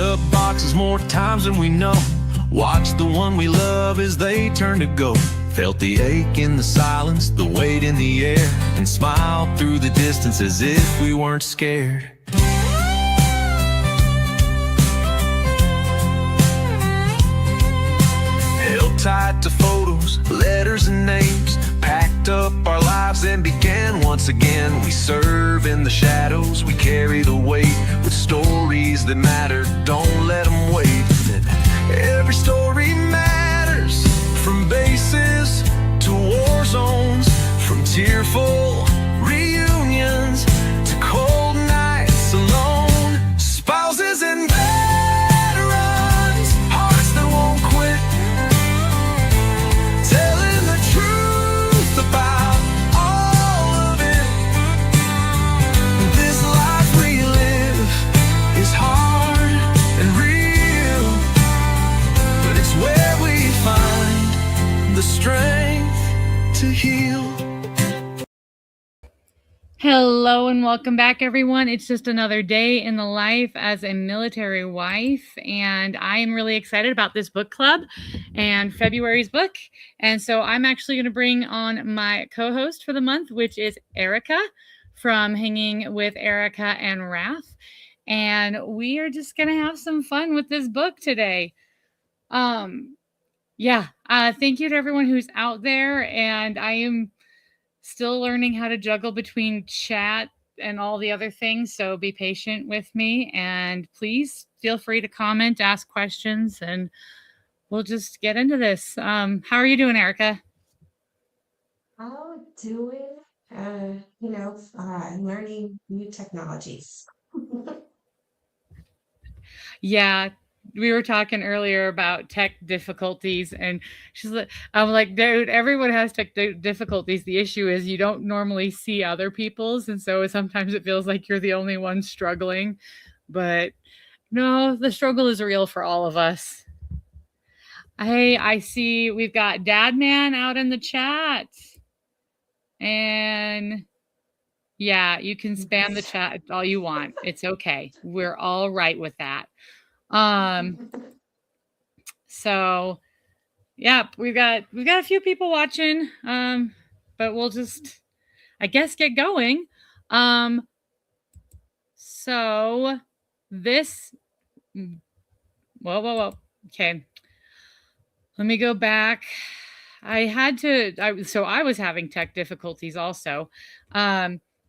up boxes more times than we know. Watched the one we love as they turn to go. Felt the ache in the silence, the weight in the air, and smiled through the distance as if we weren't scared. Held tight to photos, letters and names, packed up our lives and began once again. We serve in the shadows, we carry the weight, with stories that matter, don't let them wait. Every story matters, from bases to war zones, from tearful reunions to cold nights alone. Spouses and veterans, hearts that won't quit, telling the truth about all of it. This life we live is hard and real, but it's where we find the strength to heal. Hello and welcome back, everyone. It's just another day in the life as a military wife, and I am really excited about this book club and February's book. And so I'm actually going to bring on my co-host for the month, which is Erica from Hanging with Erica and Wrath. And we are just going to have some fun with this book today. Thank you to everyone who's out there, and I am still learning how to juggle between chat and all the other things, so be patient with me, and please feel free to comment, ask questions, and we'll just get into this. How are you doing, Erica? Oh, doing, learning new technologies. Yeah, we were talking earlier about tech difficulties, and I'm like, dude, everyone has tech difficulties. The issue is you don't normally see other people's, and so sometimes it feels like you're the only one struggling. But no, the struggle is real for all of us. Hey, I see we've got Dad Man out in the chat. And yeah, you can spam the chat all you want. It's okay. We're all right with that. So yeah, we've got a few people watching. But we'll just, I guess, get going. So this, whoa. Okay. Let me go back. I was having tech difficulties also.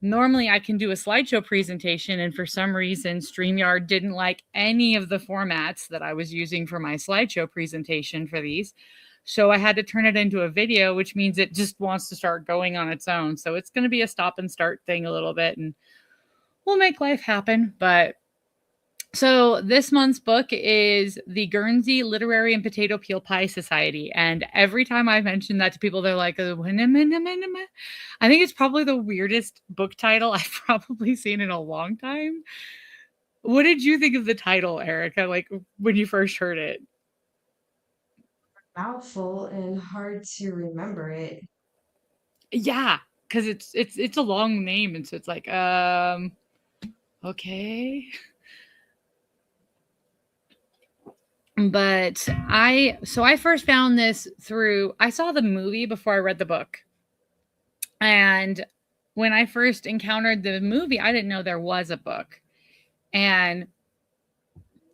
Normally I can do a slideshow presentation, and for some reason StreamYard didn't like any of the formats that I was using for my slideshow presentation for these. So I had to turn it into a video, which means it just wants to start going on its own. So it's going to be a stop and start thing a little bit, and we'll make life happen. But so this month's book is the Guernsey Literary and Potato Peel Pie Society. And every time I mention that to people, they're like, I think it's probably the weirdest book title I've probably seen in a long time. What did you think of the title, Erica, like when you first heard it? Mouthful and hard to remember it. Yeah, because it's a long name, and so it's like, okay. But I first found this through, I saw the movie before I read the book. And when I first encountered the movie, I didn't know there was a book. And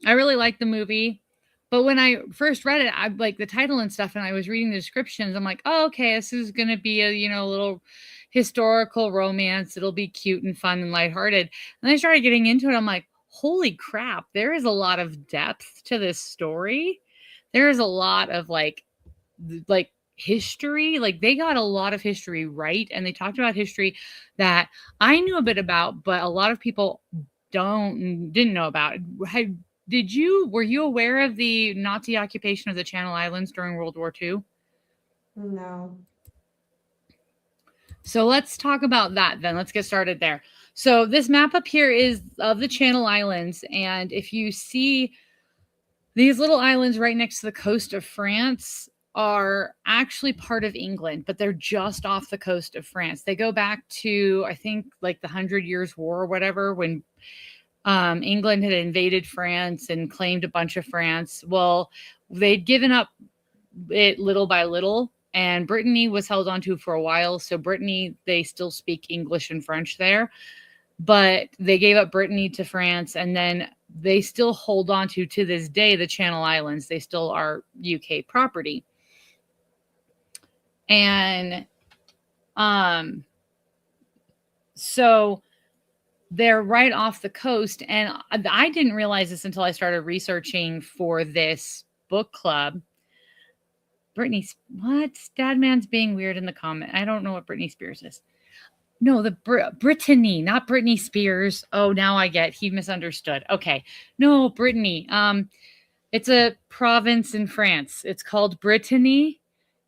I really liked the movie. But when I first read it, I like the title and stuff, and I was reading the descriptions. I'm like, oh, okay, this is going to be a, little historical romance. It'll be cute and fun and lighthearted. And I started getting into it. I'm like, holy crap, there is a lot of depth to this story. There is a lot of like history. Like they got a lot of history right. And they talked about history that I knew a bit about, but a lot of people didn't know about. Were you aware of the Nazi occupation of the Channel Islands during World War II? No. So let's talk about that then. Let's get started there. So this map up here is of the Channel Islands. And if you see these little islands right next to the coast of France are actually part of England, but they're just off the coast of France. They go back to, I think, like the 100 Years' War or whatever, when England had invaded France and claimed a bunch of France. Well, they'd given up it little by little, and Brittany was held onto for a while. So Brittany, they still speak English and French there, but they gave up Brittany to France, and then they still hold on to this day the Channel Islands. They still are UK property. And so they're right off the coast. And I didn't realize this until I started researching for this book club. Britney, what? Dadman's being weird in the comment. I don't know what Britney Spears is. No, the Brittany, not Britney Spears. Oh, now I get. He misunderstood. Okay. No, Brittany. It's a province in France. It's called Brittany,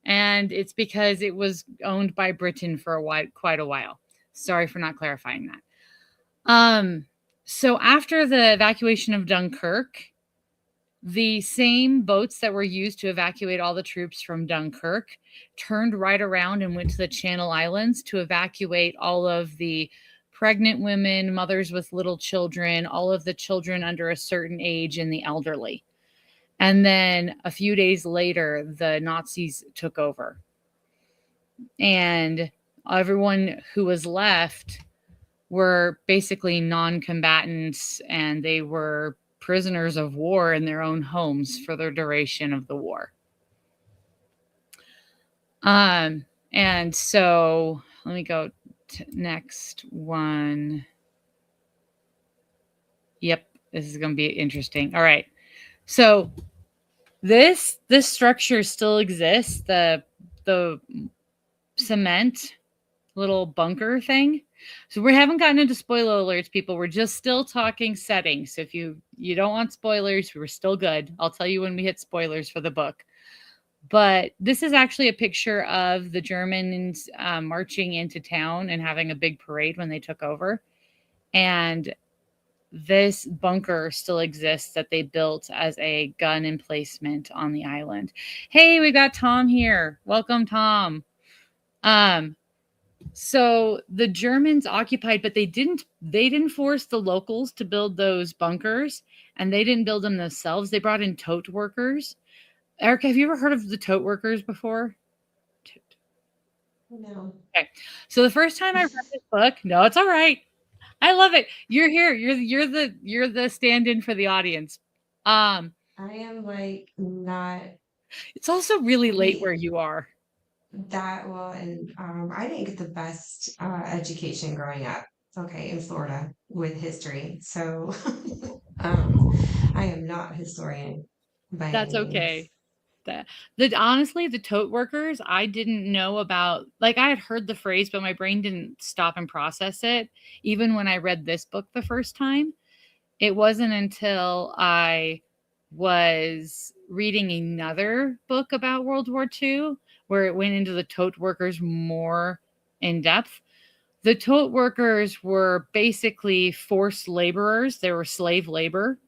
and it's because it was owned by Britain for quite a while. Sorry for not clarifying that. So after the evacuation of Dunkirk, the same boats that were used to evacuate all the troops from Dunkirk turned right around and went to the Channel Islands to evacuate all of the pregnant women, mothers with little children, all of the children under a certain age, and the elderly. And then a few days later, the Nazis took over. And everyone who was left were basically non-combatants, and they were prisoners of war in their own homes for the duration of the war. And so let me go to next one. Yep, this is going to be interesting. All right. So this structure still exists, the cement little bunker thing. So we haven't gotten into spoiler alerts, people. We're just still talking settings. So if you don't want spoilers, we're still good. I'll tell you when we hit spoilers for the book. But this is actually a picture of the Germans marching into town and having a big parade when they took over. And this bunker still exists that they built as a gun emplacement on the island. Hey, we got Tom here. Welcome, Tom. So the Germans occupied, but they didn't force the locals to build those bunkers, and they didn't build them themselves. They brought in tote workers. Erica, have you ever heard of the tote workers before? No. Okay. So the first time I read this book, no, it's all right. I love it. You're here. You're the stand-in for the audience. I am like not It's also really late where you are. that well, and I didn't get the best education growing up. Okay, in Florida with history, so I am not a historian by That's any means. okay. Honestly, the tote workers, I didn't know about. Like, I had heard the phrase, but my brain didn't stop and process it. Even when I read this book the first time, it wasn't until I was reading another book about World War II where it went into the tote workers more in depth. The tote workers were basically forced laborers. They were slave labor.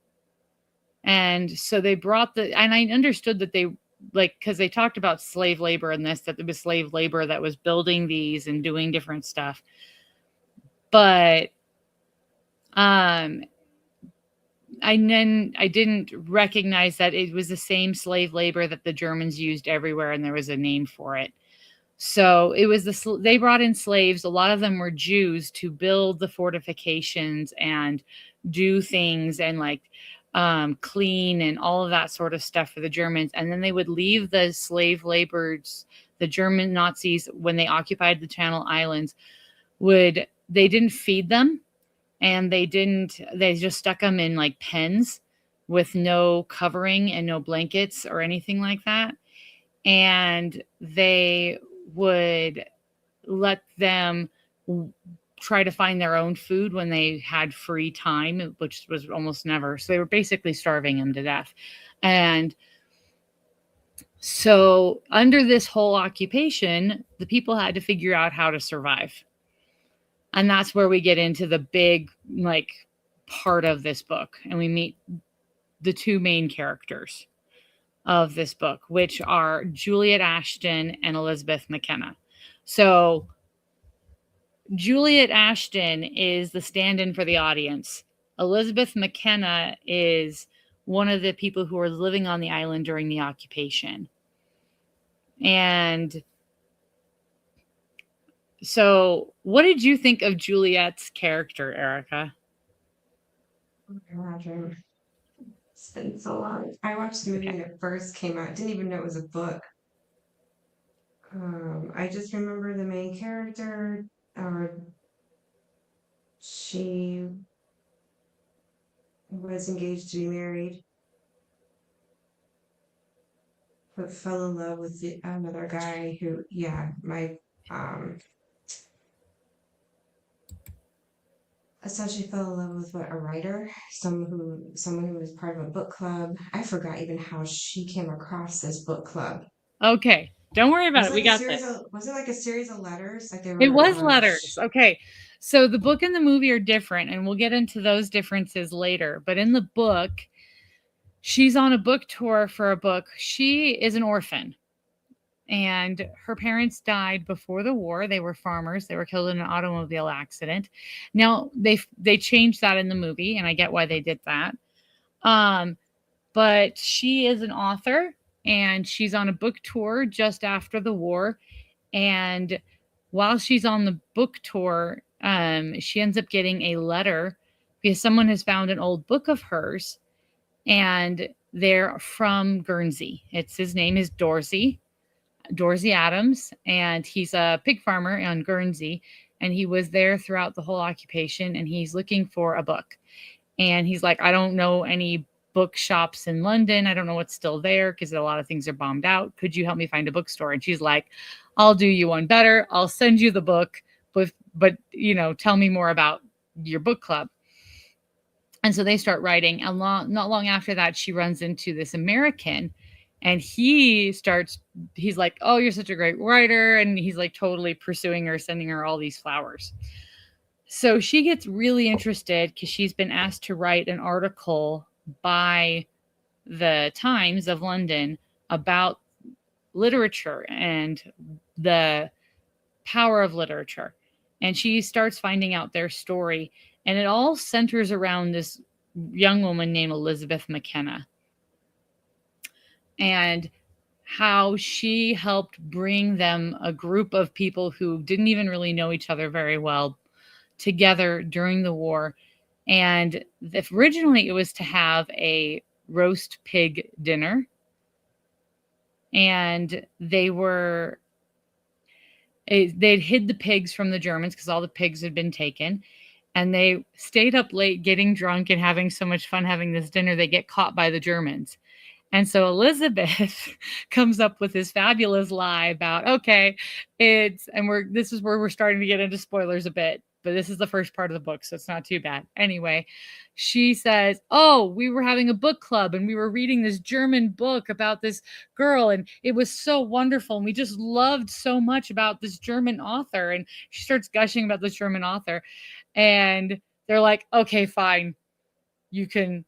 And so they brought and I understood that they, like, because they talked about slave labor in this, that there was slave labor that was building these and doing different stuff. But I didn't recognize that it was the same slave labor that the Germans used everywhere, and there was a name for it. So it was they brought in slaves. A lot of them were Jews to build the fortifications and do things and like clean and all of that sort of stuff for the Germans. And then they would leave the slave laborers, the German Nazis, when they occupied the Channel Islands, they didn't feed them. And they just stuck them in like pens with no covering and no blankets or anything like that. And they would let them try to find their own food when they had free time, which was almost never. So they were basically starving them to death. And so under this whole occupation, the people had to figure out how to survive. And that's where we get into the big, like, part of this book. And we meet the two main characters of this book, which are Juliet Ashton and Elizabeth McKenna. So Juliet Ashton is the stand-in for the audience. Elizabeth McKenna is one of the people who are living on the island during the occupation. And so, what did you think of Juliet's character, Erica? Oh my gosh, it's been so long. I watched the movie when it first came out. Didn't even know it was a book. I just remember the main character. Uh, she was engaged to be married, but fell in love with another guy who, yeah, um, essentially fell in love with a writer, someone who was part of a book club. I forgot even how she came across this book club. Okay, don't worry about Was it. it We like a got series this. of, was it like a series of letters? Like they It were, was letters. Okay. So the book and the movie are different, and we'll get into those differences later. But in the book, she's on a book tour for a book. She is an orphan, and her parents died before the war. They were farmers. They were killed in an automobile accident. Now they changed that in the movie, and I get why they did that. But she is an author, and she's on a book tour just after the war. And while she's on the book tour, she ends up getting a letter because someone has found an old book of hers, and they're from Guernsey. His name is Dorsey Adams, and he's a pig farmer on Guernsey, and he was there throughout the whole occupation, and he's looking for a book. And he's like, I don't know any bookshops in London. I don't know what's still there because a lot of things are bombed out. Could you help me find a bookstore? And she's like, I'll do you one better. I'll send you the book, but tell me more about your book club. And so they start writing. And not long after that, she runs into this American, and he's like, oh, you're such a great writer. And he's like totally pursuing her, sending her all these flowers. So she gets really interested because she's been asked to write an article by the Times of London about literature and the power of literature. And she starts finding out their story. And it all centers around this young woman named Elizabeth McKenna and how she helped bring them, a group of people who didn't even really know each other very well, together during the war. And originally it was to have a roast pig dinner, and they'd hid the pigs from the Germans because all the pigs had been taken, and they stayed up late getting drunk and having so much fun having this dinner they get caught by the Germans. And so Elizabeth comes up with this fabulous lie about, okay, this is where we're starting to get into spoilers a bit, but this is the first part of the book, so it's not too bad. Anyway, she says, oh, we were having a book club and we were reading this German book about this girl, and it was so wonderful. And we just loved so much about this German author. And she starts gushing about this German author. And they're like, okay, fine. You can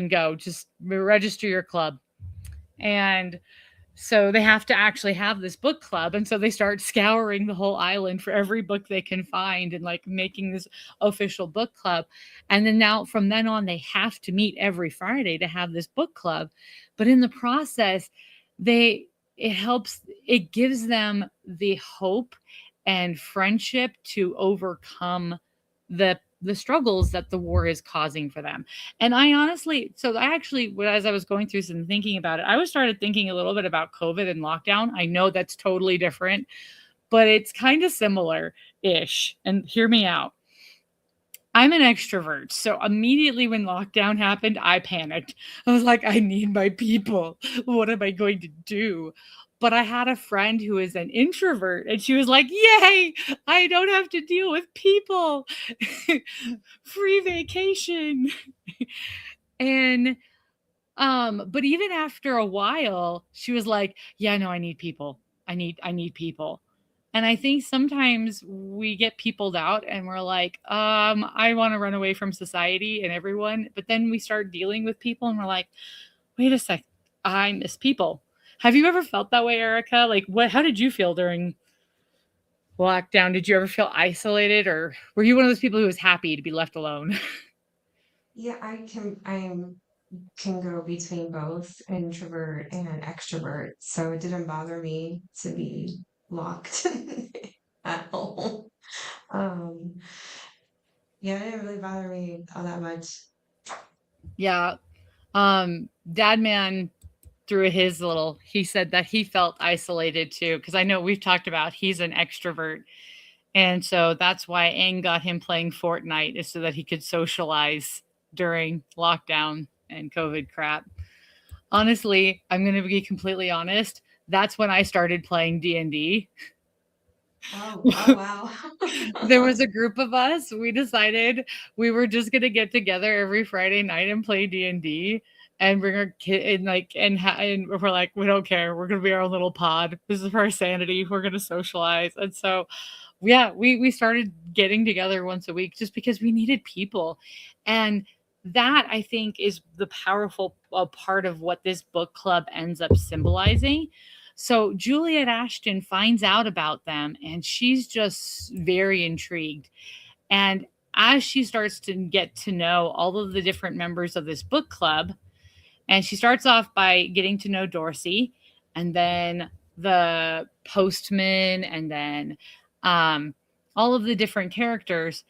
go, just register your club. And so they have to actually have this book club. And so they start scouring the whole island for every book they can find and like making this official book club. And then now from then on, they have to meet every Friday to have this book club. But in the process, it gives them the hope and friendship to overcome the struggles that the war is causing for them. And I actually, as I was going through some thinking about it, I started thinking a little bit about COVID and lockdown. I know that's totally different, but it's kind of similar-ish. And hear me out. I'm an extrovert. So immediately when lockdown happened, I panicked. I was like, I need my people. What am I going to do? But I had a friend who is an introvert, and she was like, yay, I don't have to deal with people. Free vacation. And but even after a while, she was like, yeah, no, I need people. I need people. And I think sometimes we get peopled out and we're like, I want to run away from society and everyone. But then we start dealing with people and we're like, wait a sec, I miss people. Have you ever felt that way, Erica? Like, how did you feel during lockdown? Did you ever feel isolated, or were you one of those people who was happy to be left alone? Yeah, I can go between both introvert and extrovert, so it didn't bother me to be locked at home. Um, yeah, it didn't really bother me all that much. Yeah. Dad man through his little, he said that he felt isolated too, because I know we've talked about he's an extrovert. And so that's why Aang got him playing Fortnite, is so that he could socialize during lockdown and COVID crap. Honestly, I'm going to be completely honest. That's when I started playing D&D. Oh, oh wow. There was a group of us. We decided we were just going to get together every Friday night and play D&D and bring our kid and and we're like, we don't care. We're going to be our own little pod. This is for our sanity. We're going to socialize. And so yeah, we started getting together once a week just because we needed people. And that, I think, is the powerful part of what this book club ends up symbolizing. So Juliet Ashton finds out about them and she's just very intrigued. And as she starts to get to know all of the different members of this book club, and she starts off by getting to know Dorsey and then the postman and then um, all of the different characters.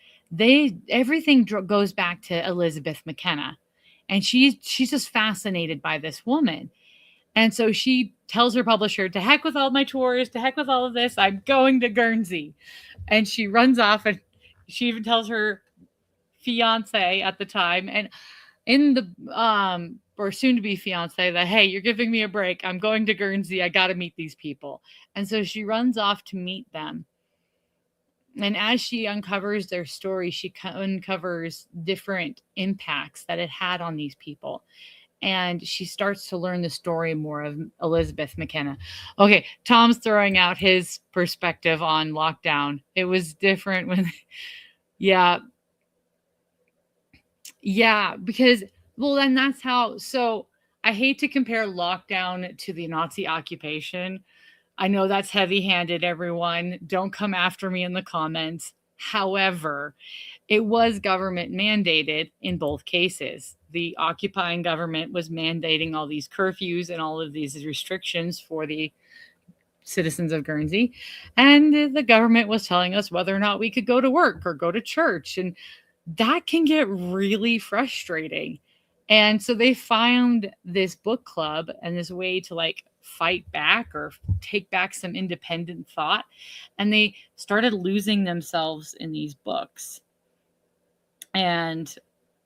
Everything goes back to Elizabeth McKenna. And she's just fascinated by this woman. And so she tells her publisher, to heck with all my tours, to heck with all of this, I'm going to Guernsey. And she runs off and she even tells her fiance at the time and in the or soon to be fiance that, hey, you're giving me a break. I'm going to Guernsey. I got to meet these people. And so she runs off to meet them. And as she uncovers their story, she uncovers different impacts that it had on these people. And she starts to learn the story more of Elizabeth McKenna. Okay, Tom's throwing out his perspective on lockdown. It was different when, yeah, yeah, because, well, then that's how. So I hate to compare lockdown to the Nazi occupation. I know that's heavy handed, everyone. Don't come after me in the comments. However, it was government mandated in both cases. The occupying government was mandating all these curfews and all of these restrictions for the citizens of Guernsey. And the government was telling us whether or not we could go to work or go to church. And that can get really frustrating. And so they found this book club and this way to like fight back or take back some independent thought. And they started losing themselves in these books. And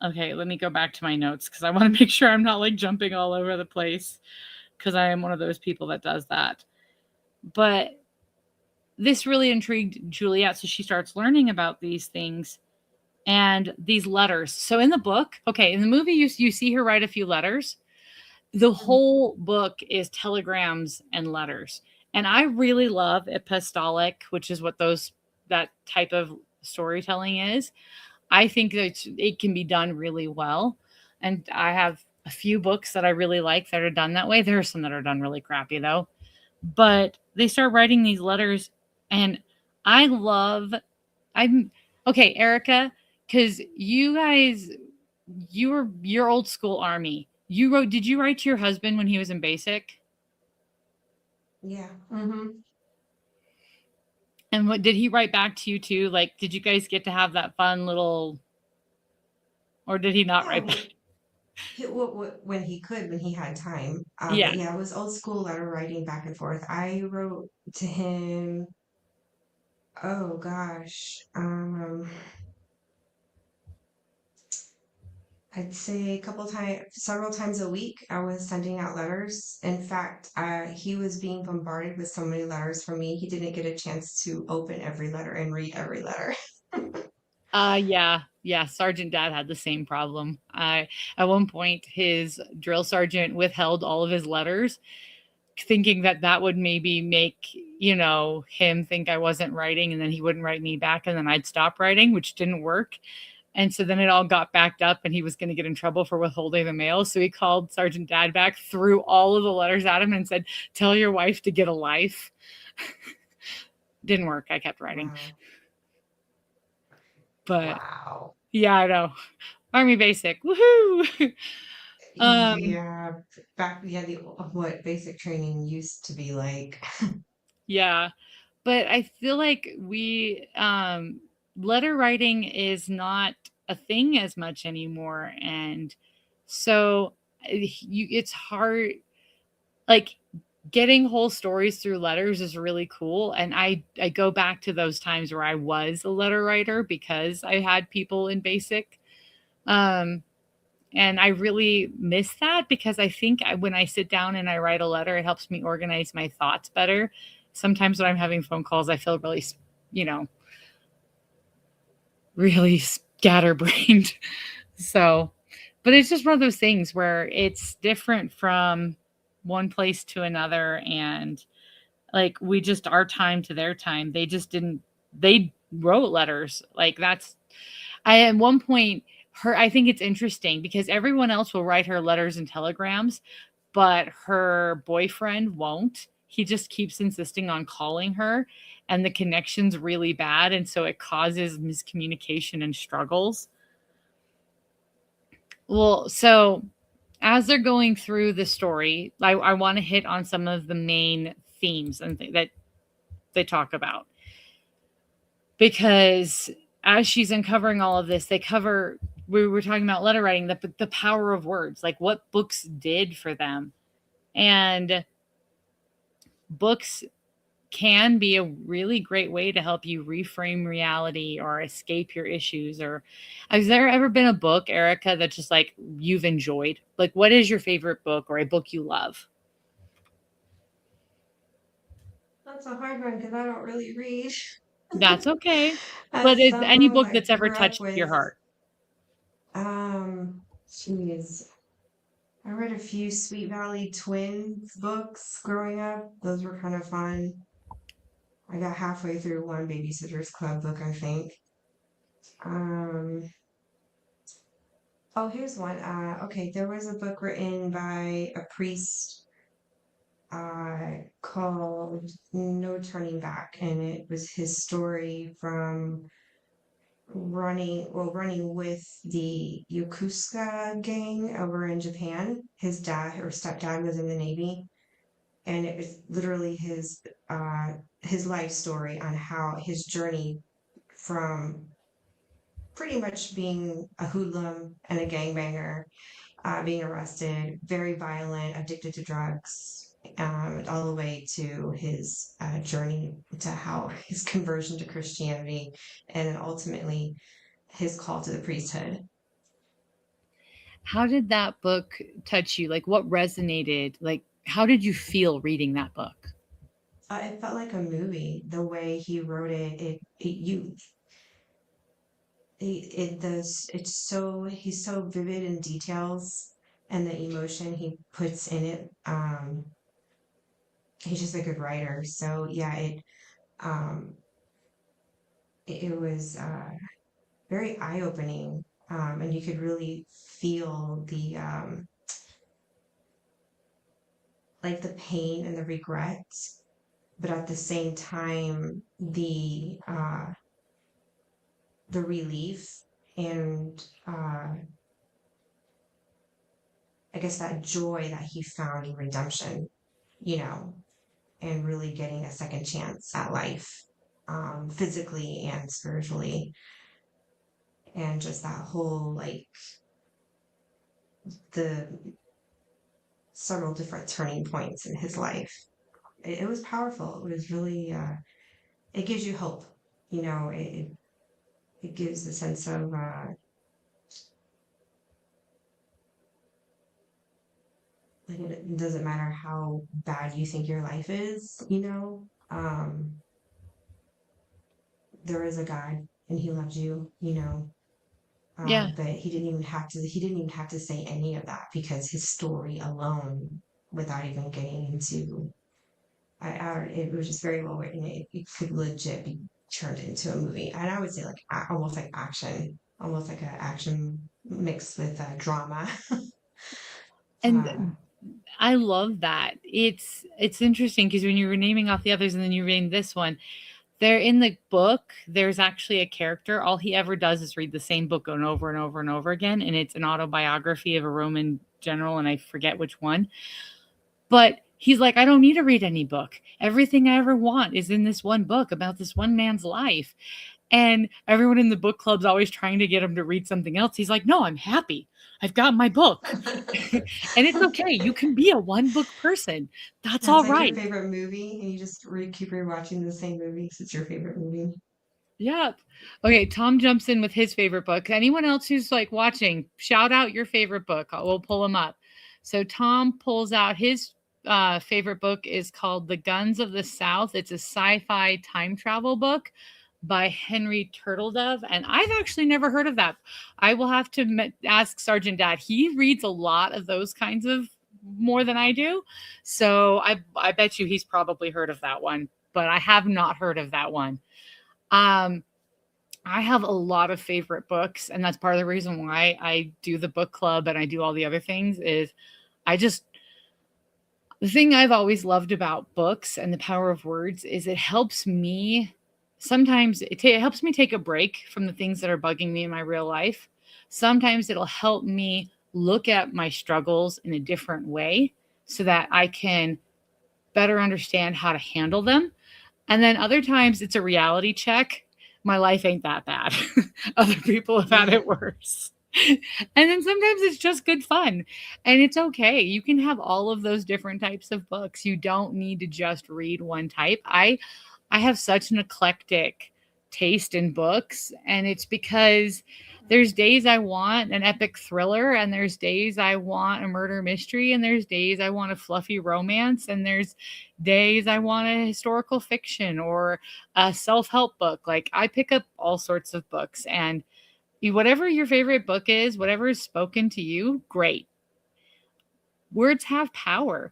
okay, let me go back to my notes because I want to make sure I'm not like jumping all over the place because I am one of those people that does that. But this really intrigued Juliet. So she starts learning about these things and these letters. So in the book, okay, in the movie, you see her write a few letters. The whole book is telegrams and letters. And I really love epistolic, which is what that type of storytelling is. I think that it can be done really well. And I have a few books that I really like that are done that way. There are some that are done really crappy though. But they start writing these letters and I love I'm okay, Erica, because you guys you were your old school army. Did you write to your husband when he was in basic? Yeah. Mm-hmm. And what did he write back to you too? Like, did you guys get to have that fun little, or did he not Yeah. write back? When he could, when he had time. Yeah. But yeah, it was old school letter writing back and forth. I wrote to him, oh gosh, I'd say a couple times, several times a week, I was sending out letters. In fact, he was being bombarded with so many letters from me, he didn't get a chance to open every letter and read every letter. Yeah. Sergeant Dad had the same problem. At one point, his drill sergeant withheld all of his letters, thinking that that would maybe make him think I wasn't writing, and then he wouldn't write me back, and then I'd stop writing, which didn't work. And so then it all got backed up, and he was going to get in trouble for withholding the mail. So he called Sergeant Dad back, threw all of the letters at him, and said, "Tell your wife to get a life." Didn't work. I kept writing. Wow. But Wow. yeah, I know. Army basic. Woohoo! um, Yeah, back yeah, the what basic training used to be like. yeah. But I feel like letter writing is not a thing as much anymore. And so it's hard, like getting whole stories through letters is really cool. And I go back to those times where I was a letter writer because I had people in basic. Um, and I really miss that because I think when I sit down and I write a letter, it helps me organize my thoughts better. Sometimes when I'm having phone calls, I feel really, you know, really scatterbrained. So, but it's just one of those things where it's different from one place to another. And like we just, our time to their time, they just didn't, they wrote letters. Like that's, I at one point, her, I think it's interesting because everyone else will write her letters and telegrams, but her boyfriend won't. He just keeps insisting on calling her, and the connection's really bad. And so it causes miscommunication and struggles. Well, so as they're going through the story, I want to hit on some of the main themes and that they talk about because as she's uncovering all of this, they cover. We were talking about letter writing, the power of words, like what books did for them, and books can be a really great way to help you reframe reality or escape your issues. Or has there ever been a book, Erica, that just like you've enjoyed? Like, what is your favorite book or a book you love? That's a hard one because I don't really read. That's okay. But As is any someone book that that's ever grew up touched your with, heart? geez, I read a few Sweet Valley Twins books growing up. Those were kind of fun. I got halfway through one Babysitter's Club book, I think. Um, oh, here's one. Okay, there was a book written by a priest called No Turning Back, and it was his story from running with the Yokusuka gang over in Japan. His dad or stepdad was in the Navy, and it was literally his life story on how his journey from pretty much being a hoodlum and a gangbanger, being arrested, very violent, addicted to drugs, all the way to his journey to how his conversion to Christianity, and then ultimately his call to the priesthood. How did that book touch you? Like, what resonated? Like, how did you feel reading that book? It felt like a movie. The way he wrote it, it's so he's so vivid in details and the emotion he puts in it. He's just a good writer. So yeah, um, it was very eye-opening, and you could really feel the like the pain and the regret, but at the same time the relief and I guess that joy that he found in redemption, you know, and really getting a second chance at life, physically and spiritually, and just that whole like the several different turning points in his life. It was powerful. It was really, it gives you hope. You know, it gives the sense of, like it doesn't matter how bad you think your life is, you know, there is a God and he loves you, you know. Yeah. But he didn't even have to say any of that because his story alone, without even getting into, it was just very well written. It could legit be turned into a movie, and I would say like almost like action, almost like an action mixed with drama. uh, And I love that. It's interesting because when you were naming off the others and then you named this one, There in the book, there's actually a character. All he ever does is read the same book and over and over and over again. And it's an autobiography of a Roman general, and I forget which one. But he's like, I don't need to read any book. Everything I ever want is in this one book about this one man's life. And everyone in the book club's always trying to get him to read something else. He's like, no, I'm happy. I've got my book. And it's okay. You can be a one book person. That's all It's like your right. favorite movie, and you just keep rewatching the same movie 'cause it's your favorite movie. Yep. Okay, Tom jumps in with his favorite book. Anyone else who's like watching, shout out your favorite book. We'll pull them up. So Tom pulls out his favorite book is called The Guns of the South. It's a sci-fi time travel book by Henry Turtledove, and I've actually never heard of that. I will have to ask Sergeant Dad. He reads a lot of those kinds of more than I do, so I bet you he's probably heard of that one, but I have not heard of that one. I have a lot of favorite books, and that's part of the reason why I do the book club and I do all the other things is the thing I've always loved about books and the power of words is it helps me. Sometimes it helps me take a break from the things that are bugging me in my real life. Sometimes it'll help me look at my struggles in a different way so that I can better understand how to handle them. And then other times it's a reality check. My life ain't that bad. Other people have had it worse. And then sometimes it's just good fun, and it's okay. You can have all of those different types of books. You don't need to just read one type. I have such an eclectic taste in books, and it's because there's days I want an epic thriller, and there's days I want a murder mystery, and there's days I want a fluffy romance, and there's days I want a historical fiction or a self-help book. Like I pick up all sorts of books, and whatever your favorite book is, whatever is spoken to you, great. Words have power,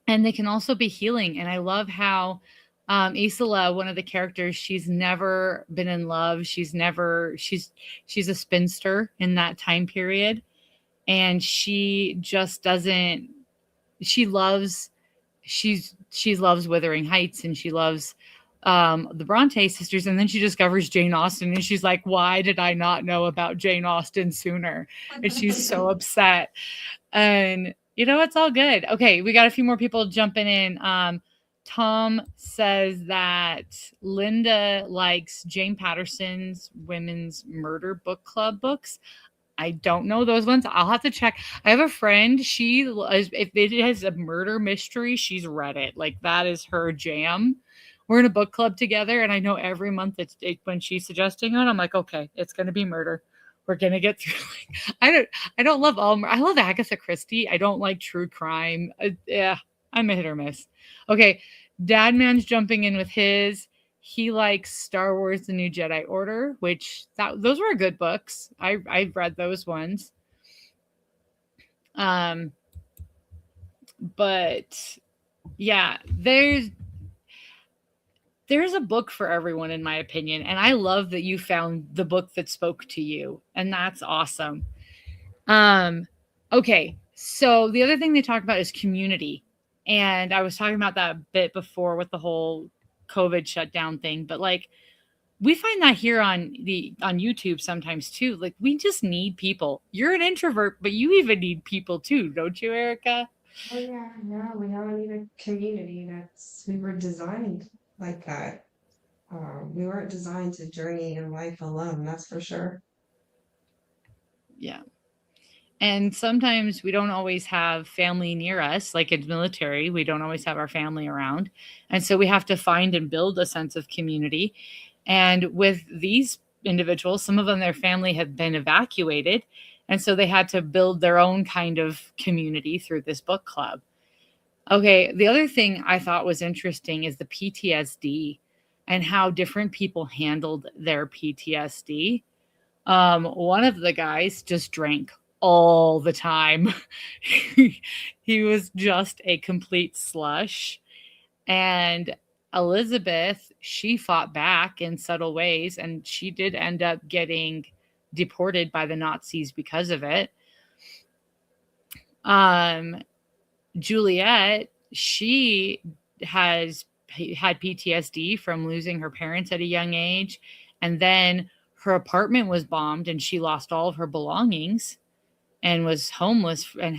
and they can also be healing. And I love how Isola, one of the characters, she's never been in love. She's a spinster in that time period, and she just doesn't. She loves Wuthering Heights, and she loves the Bronte sisters, and then she discovers Jane Austen, and she's like, why did I not know about Jane Austen sooner? And she's so upset. And it's all good. Okay, we got a few more people jumping in. Tom says that Linda likes Jane Patterson's Women's Murder Book Club books. I don't know those ones. I'll have to check. I have a friend. If it is a murder mystery, she's read it. Like that is her jam. We're in a book club together, and I know every month when she's suggesting it, I'm like, okay, it's going to be murder. We're going to get through. I don't love I love Agatha Christie. I don't like true crime. Yeah, I'm a hit or miss. Okay, Dadman's jumping in with his. He likes Star Wars: The New Jedi Order, which those were good books. I've read those ones. But yeah, there's a book for everyone, in my opinion. And I love that you found the book that spoke to you. And that's awesome. Okay. So the other thing they talk about is community. And I was talking about that a bit before with the whole COVID shutdown thing. But like, we find that here on YouTube sometimes too. Like, we just need people. You're an introvert, but you even need people too. Don't you, Erica? Oh yeah. We all need a community. We were designed like that. We weren't designed to journey in life alone, that's for sure. Yeah. And sometimes we don't always have family near us, like in the military, we don't always have our family around. And so we have to find and build a sense of community. And with these individuals, some of them, their family had been evacuated. And so they had to build their own kind of community through this book club. Okay, the other thing I thought was interesting is the PTSD and how different people handled their PTSD. One of the guys just drank all the time. He was just a complete slush. And Elizabeth, she fought back in subtle ways, and she did end up getting deported by the Nazis because of it. Juliet, she has had PTSD from losing her parents at a young age. And then her apartment was bombed and she lost all of her belongings and was homeless and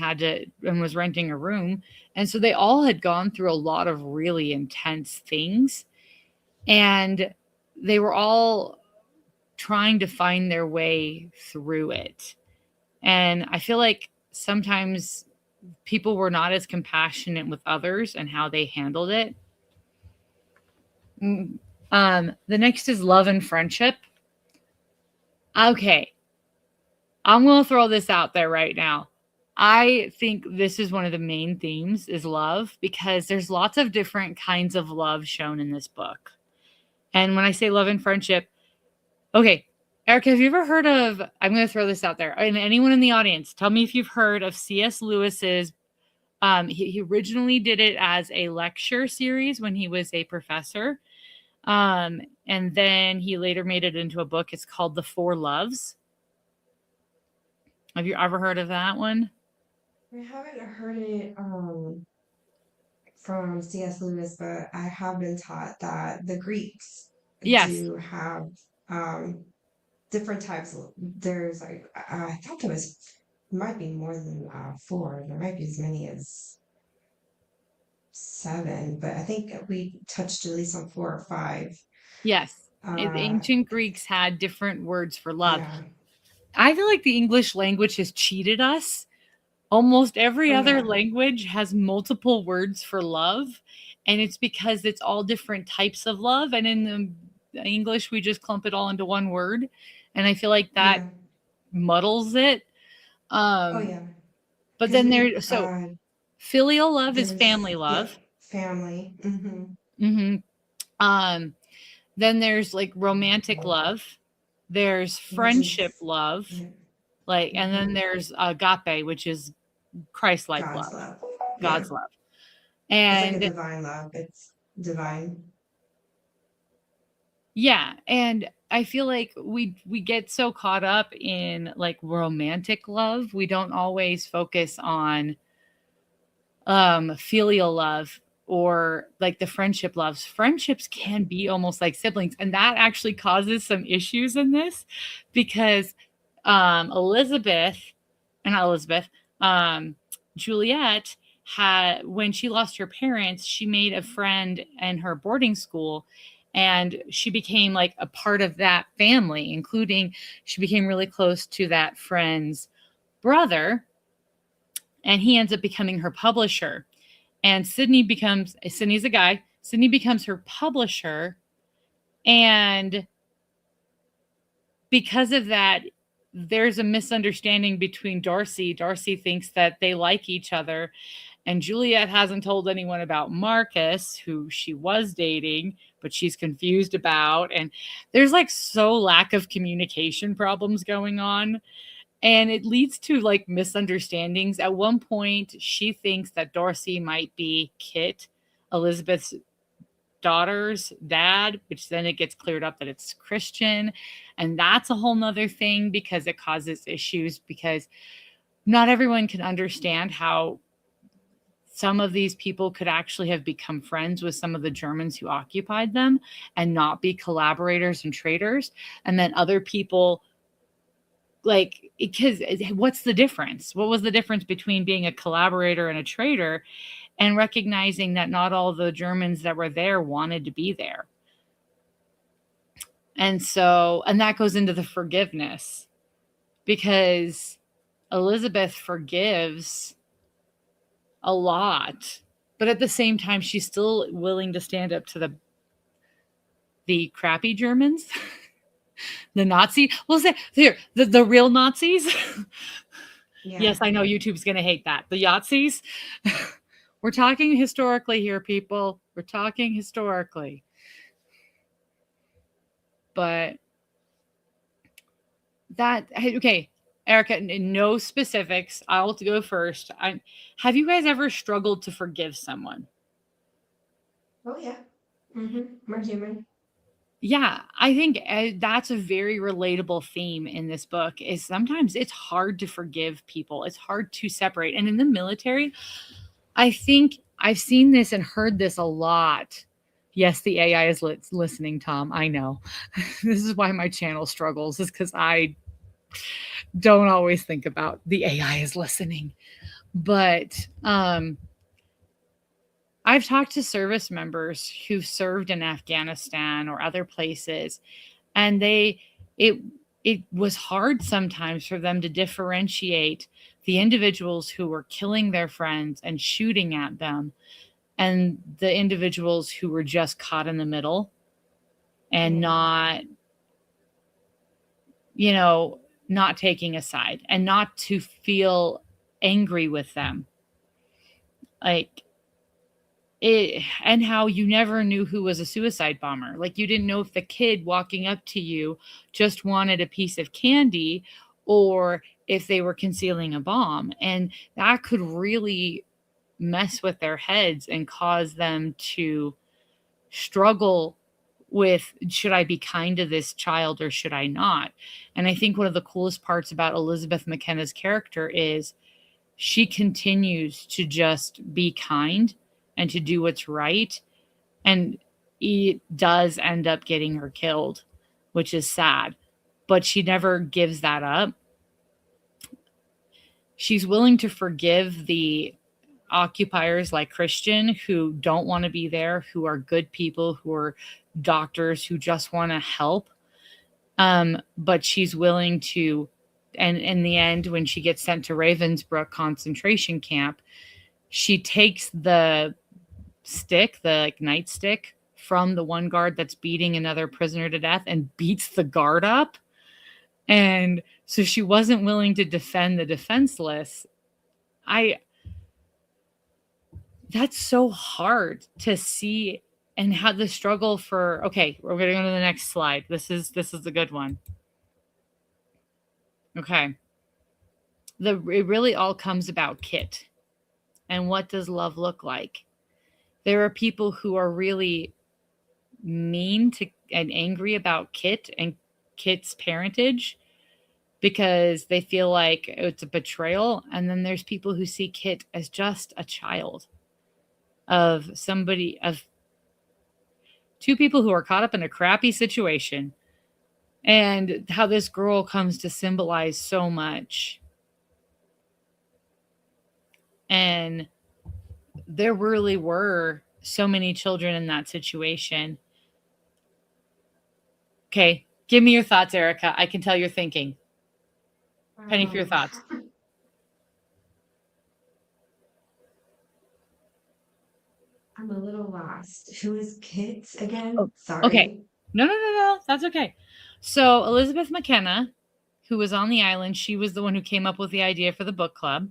was renting a room. And so they all had gone through a lot of really intense things. And they were all trying to find their way through it. And I feel like sometimes people were not as compassionate with others and how they handled it. The next is love and friendship. Okay. I'm going to throw this out there right now. I think this is one of the main themes is love, because there's lots of different kinds of love shown in this book. And when I say love and friendship, okay, Erica, have you ever heard of, I'm going to throw this out there, and anyone in the audience, tell me if you've heard of C.S. Lewis's, he originally did it as a lecture series when he was a professor. And then he later made it into a book. It's called The Four Loves. Have you ever heard of that one? I haven't heard it from C.S. Lewis, but I have been taught that the Greeks Yes. do have different types. There's like I thought there might be more than 4. There might be as many as 7, but I think we touched at least on 4 or 5. Yes. The ancient Greeks had different words for love. Yeah. I feel like the English language has cheated us. Almost every other language has multiple words for love, and it's because it's all different types of love. And in the English, we just clump it all into one word, and I feel like that muddles it. But then filial love is family love. Family. Then there's like romantic love. There's friendship love. Like, and then there's agape, which is Christ-like love. God's love. And it's like a divine love. It's divine. Yeah. And I feel like we get so caught up in like romantic love. We don't always focus on filial love or like the friendship loves. Friendships can be almost like siblings. And that actually causes some issues in this because Juliet had, when she lost her parents, she made a friend in her boarding school, and she became like a part of that family, including she became really close to that friend's brother, and he ends up becoming her publisher. And Sydney's a guy. Sydney becomes her publisher, and because of that, there's a misunderstanding between Darcy. Darcy thinks that they like each other, and Juliet hasn't told anyone about Marcus, who she was dating, but she's confused about. And there's like so lack of communication problems going on, and it leads to like misunderstandings. At one point, she thinks that Darcy might be Kit, Elizabeth's daughter's dad, which then it gets cleared up that it's Christian. And that's a whole nother thing because it causes issues, because not everyone can understand how some of these people could actually have become friends with some of the Germans who occupied them and not be collaborators and traitors. And then other people, like, because what's the difference? What was the difference between being a collaborator and a traitor? And recognizing that not all the Germans that were there wanted to be there. And that goes into the forgiveness, because Elizabeth forgives a lot, but at the same time, she's still willing to stand up to the crappy Germans, the Nazi. We'll say here, the real Nazis. Yeah. Yes, I know YouTube's going to hate that. The Yahtzees. We're talking historically here, people. We're talking historically. But okay, Erica, no specifics. I'll go first. Have you guys ever struggled to forgive someone? Oh, yeah. We're human. Yeah, I think that's a very relatable theme in this book, is sometimes it's hard to forgive people. It's hard to separate. And in the military, I think I've seen this and heard this a lot, Yes, the AI is listening, Tom. I know. This is why my channel struggles, is because I don't always think about the AI is listening. But I've talked to service members who've served in Afghanistan or other places, and it it was hard sometimes for them to differentiate the individuals who were killing their friends and shooting at them and the individuals who were just caught in the middle and Yeah. not, you know, not taking a side and not to feel angry with them. Like it, and how you never knew who was a suicide bomber. Like you didn't know if the kid walking up to you just wanted a piece of candy or if they were concealing a bomb. And that could really mess with their heads and cause them to struggle with, should I be kind to this child or should I not? And I think one of the coolest parts about Elizabeth McKenna's character is she continues to just be kind and to do what's right. And it does end up getting her killed, which is sad, but she never gives that up. She's willing to forgive the occupiers like Christian who don't want to be there, who are good people, who are doctors, who just want to help. But she's willing to, and in the end, when she gets sent to Ravensbrück concentration camp, she takes the stick, the like nightstick from the one guard that's beating another prisoner to death and beats the guard up. And so she wasn't willing to defend the defenseless. That's so hard to see, and how the struggle for, okay, we're going to go to the next slide. This is a good one. Okay. It really all comes about Kit. And what does love look like? There are people who are really mean to and angry about Kit and Kit's parentage because they feel like it's a betrayal. And then there's people who see Kit as just a child of somebody, of two people who are caught up in a crappy situation, and how this girl comes to symbolize so much. And there really were so many children in that situation. Okay, give me your thoughts, Erica. I can tell you're thinking. Penny, for your thoughts. I'm a little lost. Who is Kit again? Oh, Sorry. okay. No. That's okay. So Elizabeth McKenna, who was on the island, she was the one who came up with the idea for the book club.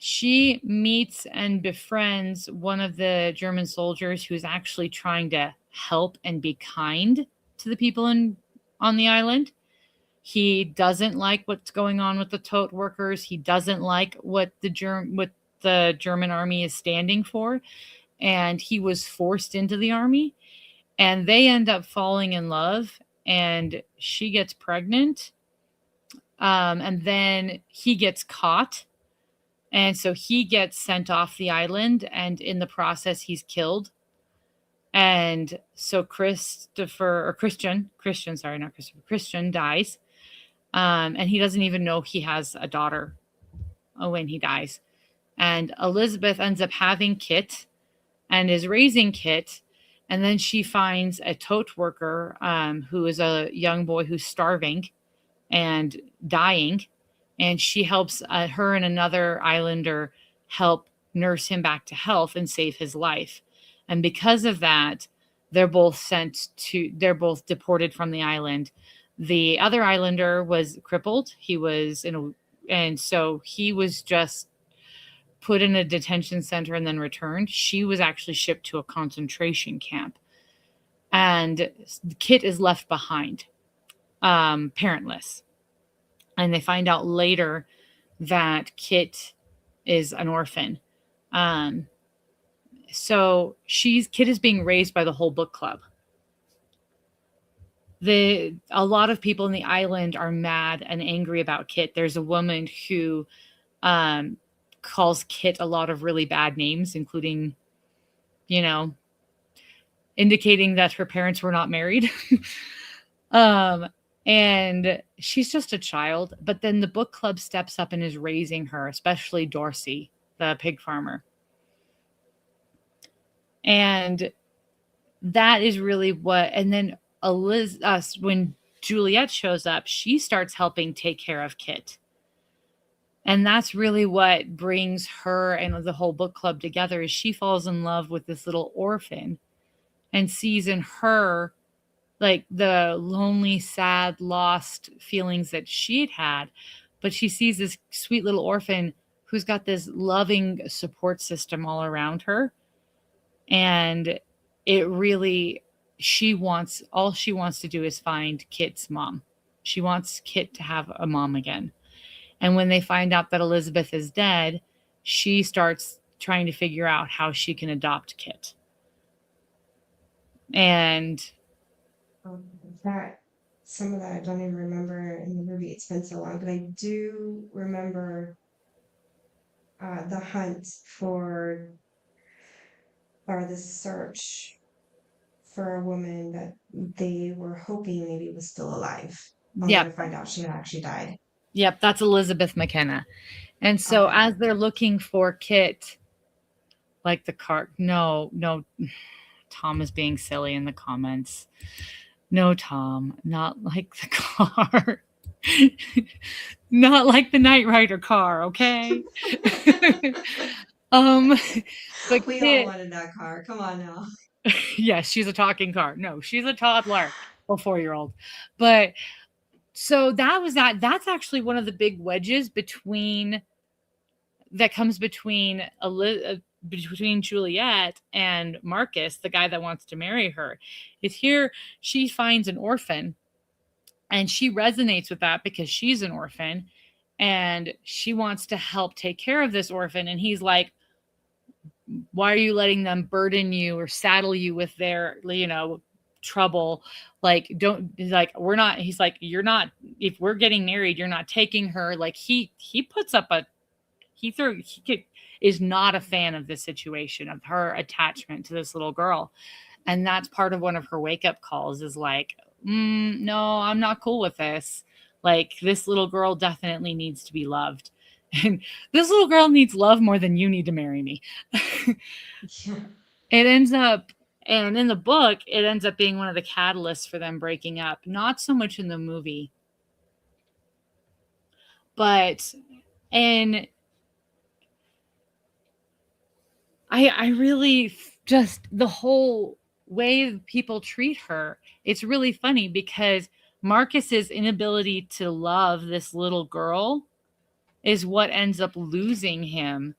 She meets and befriends one of the German soldiers who's actually trying to help and be kind to the people on the island. He doesn't like what's going on with the tote workers. He doesn't like what the German army is standing for. And he was forced into the army. And they end up falling in love. And she gets pregnant. And then he gets caught. And so he gets sent off the island. And in the process, he's killed. And so Christian dies. And he doesn't even know he has a daughter when he dies. And Elizabeth ends up having Kit and is raising Kit. And then she finds a tote worker who is a young boy who's starving and dying. And she helps her and another islander help nurse him back to health and save his life. And because of that, they're both deported from the island. The other islander was crippled. And so he was just put in a detention center and then returned. She was actually shipped to a concentration camp. And Kit is left behind, parentless. And they find out later that Kit is an orphan. So Kit is being raised by the whole book club. A lot of people in the island are mad and angry about Kit. There's a woman who calls Kit a lot of really bad names, including, indicating that her parents were not married. um, and she's just a child. But then the book club steps up and is raising her, especially Dorsey, the pig farmer. And that is really what, and then when Juliet shows up, she starts helping take care of Kit. And that's really what brings her and the whole book club together, is she falls in love with this little orphan and sees in her like the lonely, sad, lost feelings that she'd had. But she sees this sweet little orphan who's got this loving support system all around her. And it really, all she wants to do is find Kit's mom. She wants Kit to have a mom again. And when they find out that Elizabeth is dead, she starts trying to figure out how she can adopt Kit. And some of that I don't even remember in the movie. It's been so long, but I do remember the hunt for, or the search for a woman that they were hoping maybe was still alive. Yeah, to find out she had actually died. Yep, that's Elizabeth McKenna. And so as they're looking for Kit, like the car, no, Tom is being silly in the comments. No, Tom, not like the car. Not like the Knight Rider car, okay? But We all wanted that car. Come on now. Yes, she's a talking car. No, she's a toddler, a 4-year-old. But so that's actually one of the big wedges that comes between Juliet and Marcus, the guy that wants to marry her. Is here she finds an orphan, and she resonates with that because she's an orphan and she wants to help take care of this orphan. And he's like, why are you letting them burden you or saddle you with their, trouble? Like, he's like, you're not, if we're getting married, you're not taking her. Like he puts up is not a fan of this situation, of her attachment to this little girl. And that's part of one of her wake up calls, is like, no, I'm not cool with this. Like, this little girl definitely needs to be loved. And this little girl needs love more than you need to marry me. Yeah. It ends up, and in the book, it ends up being one of the catalysts for them breaking up. Not so much in the movie, but I really just, the whole way people treat her, it's really funny because Marcus's inability to love this little girl is what ends up losing him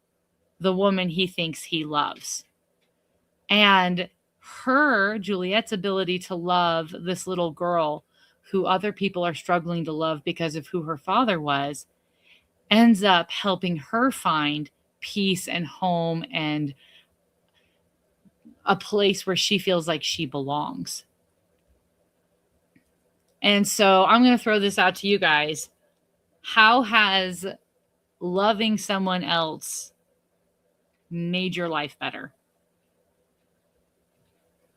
the woman he thinks he loves. And Juliet's ability to love this little girl who other people are struggling to love because of who her father was, ends up helping her find peace and home and a place where she feels like she belongs. And so I'm going to throw this out to you guys. How has loving someone else made your life better?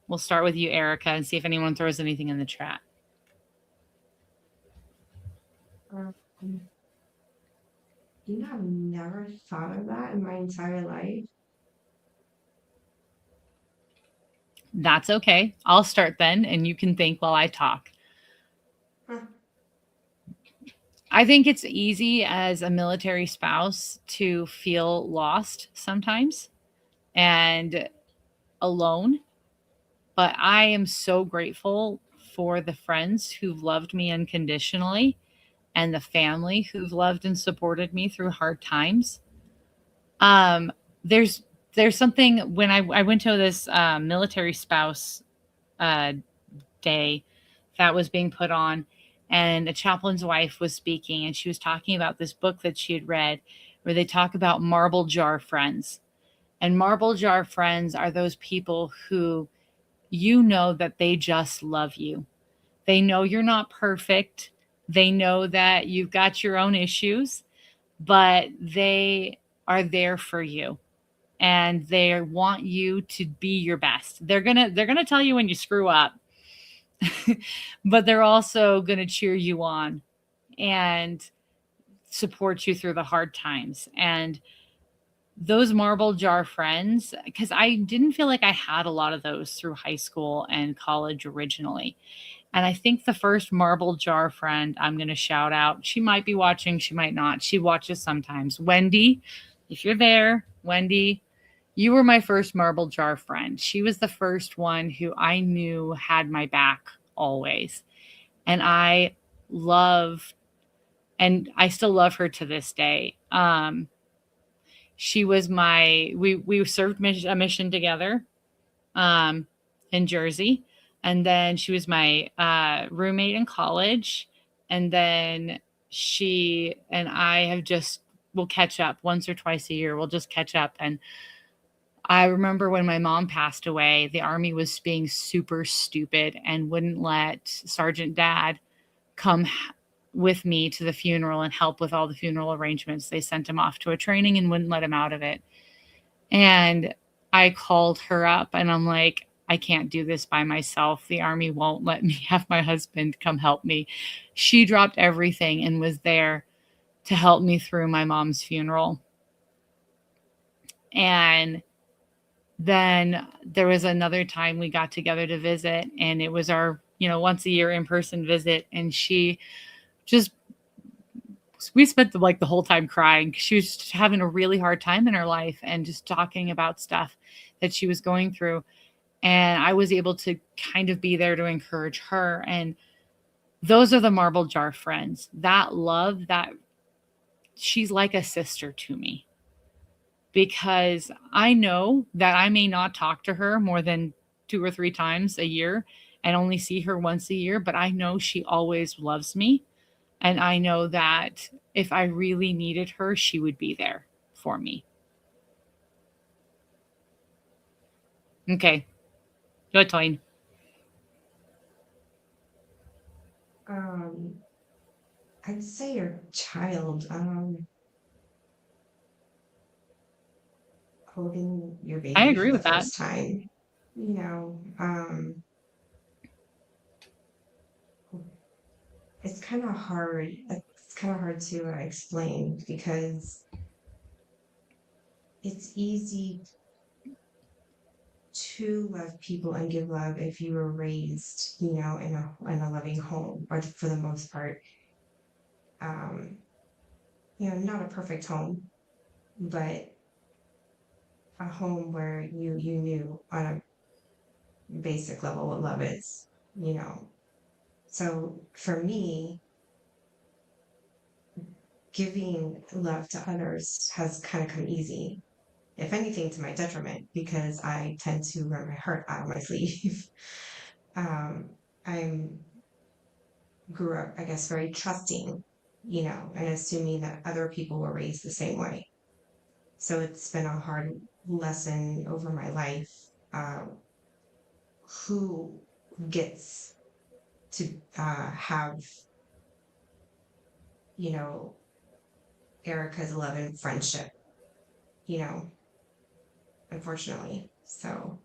We'll start with you, Erica, and see if anyone throws anything in the chat. I've never thought of that in my entire life. That's okay. I'll start then, and you can think while I talk. I think it's easy as a military spouse to feel lost sometimes and alone. But I am so grateful for the friends who've loved me unconditionally and the family who've loved and supported me through hard times. There's something, when I went to this military spouse day that was being put on, and a chaplain's wife was speaking, and she was talking about this book that she had read where they talk about marble jar friends. And marble jar friends are those people who that they just love you. They know you're not perfect. They know that you've got your own issues, but they are there for you. and they want you to be your best. They're gonna tell you when you screw up, but they're also gonna cheer you on and support you through the hard times. And those marble jar friends, because I didn't feel like I had a lot of those through high school and college originally. And I think the first marble jar friend I'm going to shout out, she might be watching, she might not. She watches sometimes. Wendy, if you're there, Wendy, you were my first marble jar friend. She was the first one who I knew had my back always. And I love, and I still love her to this day. She was we served a mission together um, in Jersey. And then she was my roommate in college. And then she and I we'll catch up once or twice a year. We'll just catch up. And I remember when my mom passed away, the Army was being super stupid and wouldn't let Sergeant Dad come with me to the funeral and help with all the funeral arrangements. They sent him off to a training and wouldn't let him out of it. And I called her up and I'm like, I can't do this by myself. The Army won't let me have my husband come help me. She dropped everything and was there to help me through my mom's funeral. And then there was another time we got together to visit, and it was our, once a year in-person visit. And we spent the whole time crying. She was just having a really hard time in her life and just talking about stuff that she was going through. And I was able to kind of be there to encourage her. And those are the marble jar friends. That love, that she's like a sister to me, because I know that I may not talk to her more than 2 or 3 times a year and only see her once a year, but I know she always loves me. And I know that if I really needed her, she would be there for me. Okay. Your turn. I'd say your child, holding your I baby for agree the with that. first time, you know, it's kind of hard. It's kind of hard to explain because it's easy to love people and give love if you were raised, in a loving home, or for the most part, not a perfect home, but a home where you knew on a basic level what love is, you know. So for me, giving love to others has kind of come easy, if anything, to my detriment, because I tend to wear my heart out of my sleeve. I grew up, I guess, very trusting, and assuming that other people were raised the same way. So it's been a hard lesson over my life. Who gets to have, Erica's love and friendship, you know, unfortunately. So,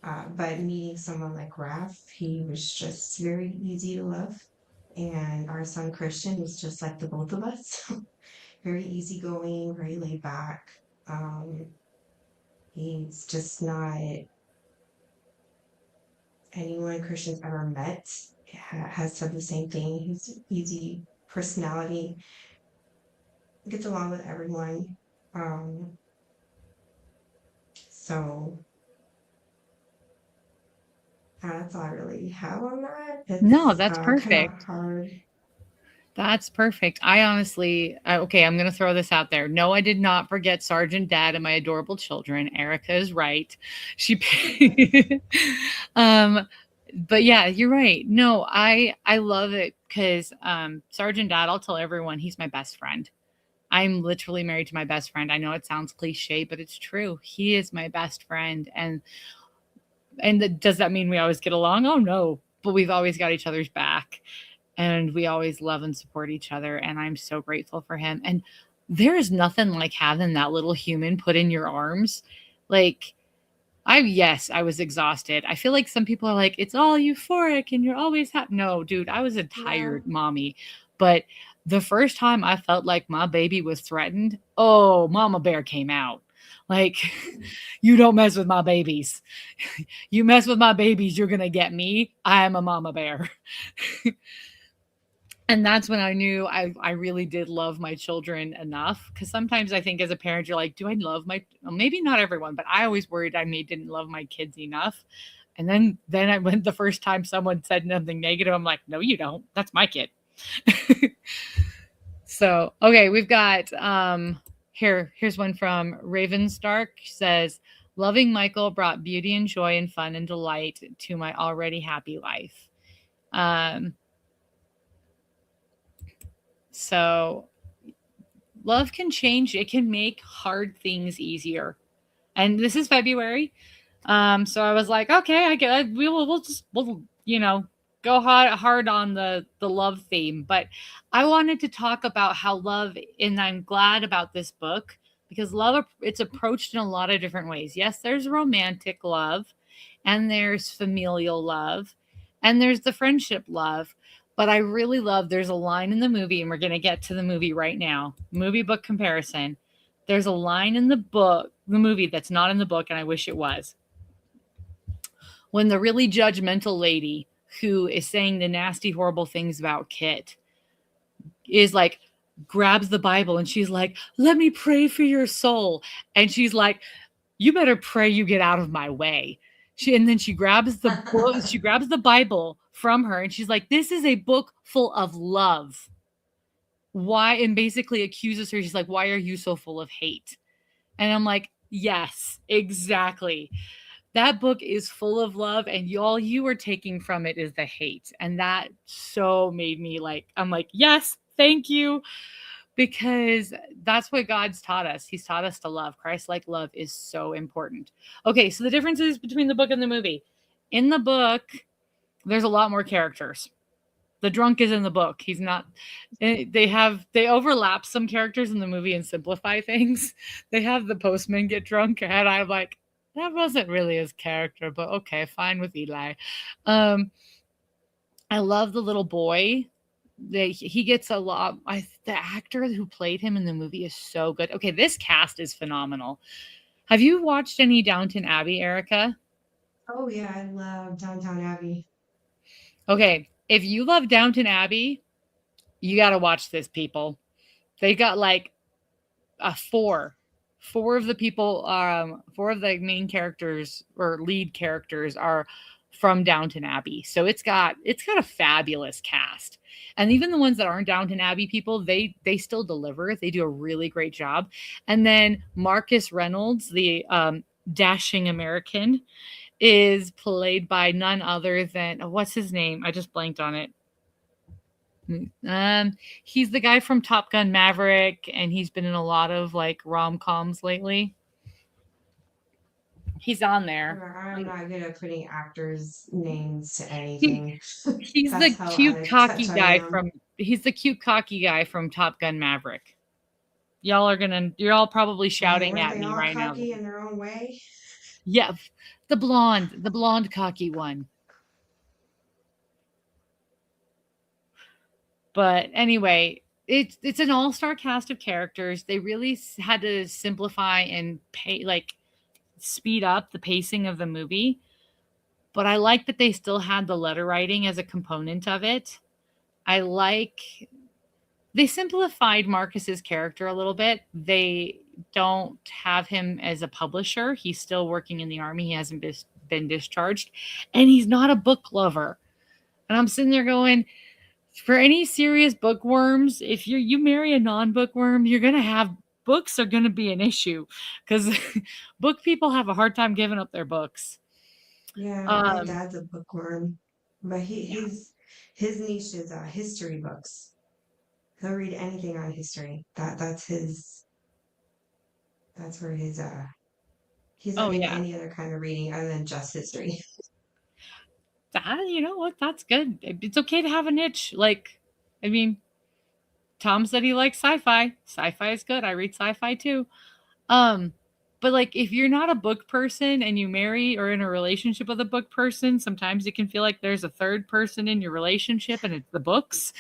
but meeting someone like Raph, he was just very easy to love. And our son Christian is just like the both of us, very easygoing, very laid back. He's just not anyone Christian's ever met has said the same thing. He's easy personality, gets along with everyone. So that's all I really have on that. No, It's that's kind of perfect. hard. That's perfect. I honestly, okay, I'm going to throw this out there. No, I did not forget Sergeant Dad and my adorable children. Erica is right. She, but yeah, you're right. No, I love it because Sergeant Dad, I'll tell everyone he's my best friend. I'm literally married to my best friend. I know it sounds cliche, but it's true. He is my best friend. And does that mean we always get along? Oh no, but we've always got each other's back. And we always love and support each other. And I'm so grateful for him. And there is nothing like having that little human put in your arms. Like, yes, I was exhausted. I feel like some people are like, it's all euphoric and you're always happy. No, dude, I was a Yeah. tired mommy. But the first time I felt like my baby was threatened, oh, Mama Bear came out. Like, you don't mess with my babies. You mess with my babies, you're going to get me. I am a Mama Bear. And that's when I knew I really did love my children enough. Because sometimes I think as a parent, you're like, do I love my, well, maybe not everyone, but I always worried I maybe didn't love my kids enough. And then I went the first time someone said something negative, I'm like, no, you don't. That's my kid. So, okay, we've got here's one from Ravenstark. Says, loving Michael brought beauty and joy and fun and delight to my already happy life. Um, so love can change. It can make hard things easier. And this is February. So I was like, okay, I get we'll go hard on the love theme. But I wanted to talk about how love, and I'm glad about this book because love, it's approached in a lot of different ways. Yes, there's romantic love, and there's familial love, and there's the friendship love. But I really love, there's a line in the movie, and we're going to get to the movie right now. Movie book comparison. There's a line in the movie that's not in the book, and I wish it was. When the really judgmental lady who is saying the nasty, horrible things about Kit is like, grabs the Bible and she's like, let me pray for your soul. And she's like, you better pray you get out of my way. And then she grabs the book, she grabs the Bible from her and she's like, this is a book full of love. Why? And basically accuses her. She's like, why are you so full of hate? And I'm like, yes, exactly. That book is full of love, and all you are taking from it is the hate. And that so made me like, I'm like, yes, thank you. Because that's what God's taught us. He's taught us to love. Christ-like love is so important. Okay, so the differences between the book and the movie. In the book, there's a lot more characters. The drunk is in the book. He's not. They overlap some characters in the movie and simplify things. They have the postman get drunk, and I'm like, that wasn't really his character, but okay, fine with Eli. I love the little boy. He gets a lot. The actor who played him in the movie is so good. Okay, this cast is phenomenal. Have you watched any Downton Abbey, Erica? Oh yeah, I love Downtown Abbey. Okay, if you love Downton Abbey, you got to watch this, people. They got like four of the people, four of the main characters or lead characters are from Downton Abbey. So it's got a fabulous cast. And even the ones that aren't Downton Abbey people, they still deliver. They do a really great job. And then Marcus Reynolds, the dashing American, is played by none other than, what's his name? I just blanked on it. He's the guy from Top Gun Maverick, and he's been in a lot of like rom-coms lately. He's on there. I'm not good at putting actors' names to He, anything. he's the That's how cute out of cocky touch I guy am. from he's the cute cocky guy from Top Gun Maverick. You're all probably shouting Weren't at they me all right now. cocky in their own way? Yeah, the blonde cocky one. But anyway, it's an all-star cast of characters. They really had to simplify and speed up the pacing of the movie. But I like that they still had the letter writing as a component of it. They simplified Marcus's character a little bit. They don't have him as a publisher. He's still working in the army. He hasn't been discharged. And he's not a book lover. And I'm sitting there going, for any serious bookworms, if you marry a non-bookworm, you're going to have books are going to be an issue because book people have a hard time giving up their books. Yeah, my Um, dad's a bookworm, but yeah. his niche is history books. He'll read anything on history. That's his. That's where his he's Oh not into yeah. any other kind of reading other than just history. You know what? That's good. It's okay to have a niche. Like, I mean, Tom said he likes sci-fi. Sci-fi is good. I read sci-fi too. Um, but like if you're not a book person and you marry or in a relationship with a book person, sometimes it can feel like there's a third person in your relationship and it's the books.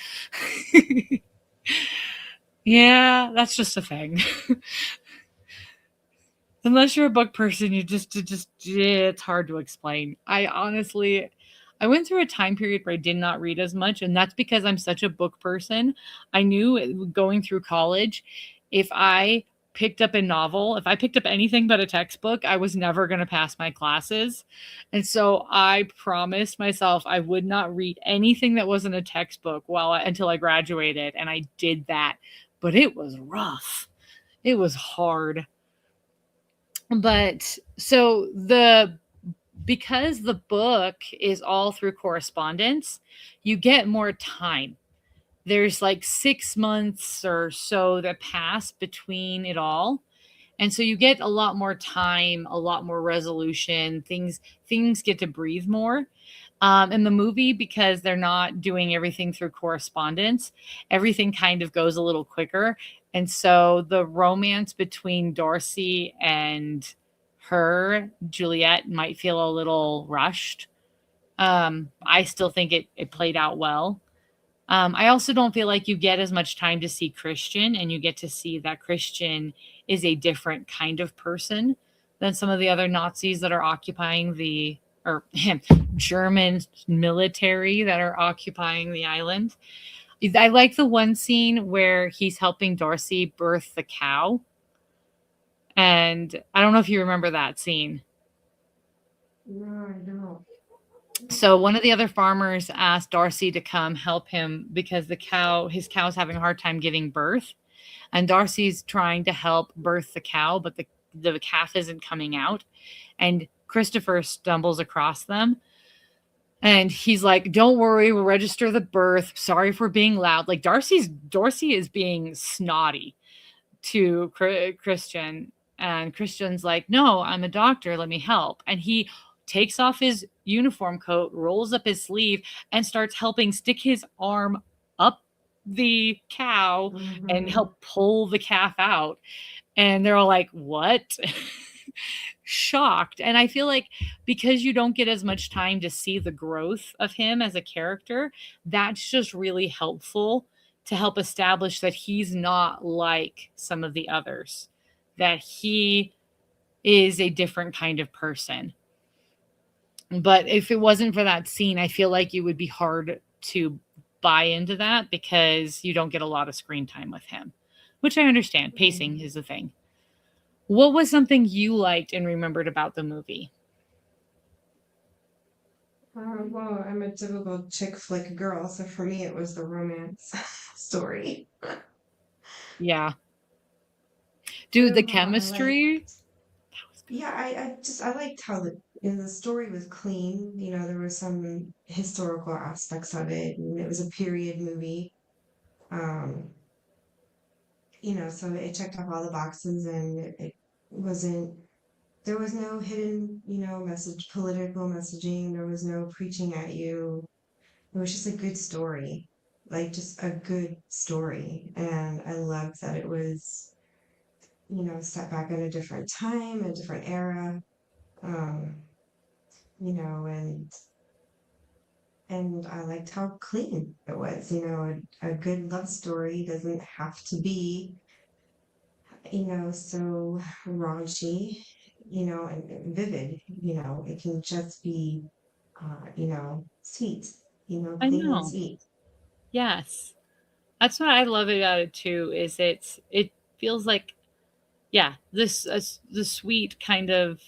Yeah, that's just a thing. Unless you're a book person, it's hard to explain. I went through a time period where I did not read as much, and that's because I'm such a book person. I knew going through college, if I picked up a novel, if I picked up anything but a textbook, I was never going to pass my classes. And so I promised myself I would not read anything that wasn't a textbook until I graduated, and I did that. But it was rough. It was hard. But so the because the book is all through correspondence, you get more time. There's like 6 months or so that pass between it all. And so you get a lot more time, a lot more resolution, things get to breathe more. In the movie, because they're not doing everything through correspondence, everything kind of goes a little quicker. And so the romance between Darcy and Juliet, might feel a little rushed. I still think it played out well. I also don't feel like you get as much time to see Christian, and you get to see that Christian is a different kind of person than some of the other Nazis that are occupying the or German military that are occupying the island. I like the one scene where he's helping Darcy birth the cow. And I don't know if you remember that scene. No, I don't. So one of the other farmers asked Darcy to come help him because his cow's having a hard time giving birth. And Darcy's trying to help birth the cow, but the calf isn't coming out. And Christopher stumbles across them. And he's like, "Don't worry, we'll register the birth. Sorry for being loud." Like Darcy is being snotty to Christian. And Christian's like, "No, I'm a doctor. Let me help." And he takes off his uniform coat, rolls up his sleeve, and starts helping stick his arm up the cow and Mm-hmm. help pull the calf out. And they're all like, "What?" Shocked. And I feel like because you don't get as much time to see the growth of him as a character, that's just really helpful to help establish that he's not like some of the others, that he is a different kind of person. But if it wasn't for that scene, I feel like it would be hard to buy into that because you don't get a lot of screen time with him, which I understand. Pacing is the thing. What was something you liked and remembered about the movie? Well, I'm a typical chick flick girl, so for me it was the romance story. Yeah. I Dude, the don't know. I like, chemistry. yeah, I liked how the story was clean. You know, there were some historical aspects of it, and it was a period movie. Um, you know, so it checked off all the boxes, and it wasn't. There was no hidden, political messaging. There was no preaching at you. It was just a good story, like just a good story. And I loved that it was, set back in a different time, a different era. Um, you know, and I liked how clean it was. A good love story doesn't have to be, so raunchy, and vivid. It can just be, sweet, I clean and know. sweet. Yes. That's what I love about it too, is it feels like, yeah, the sweet kind of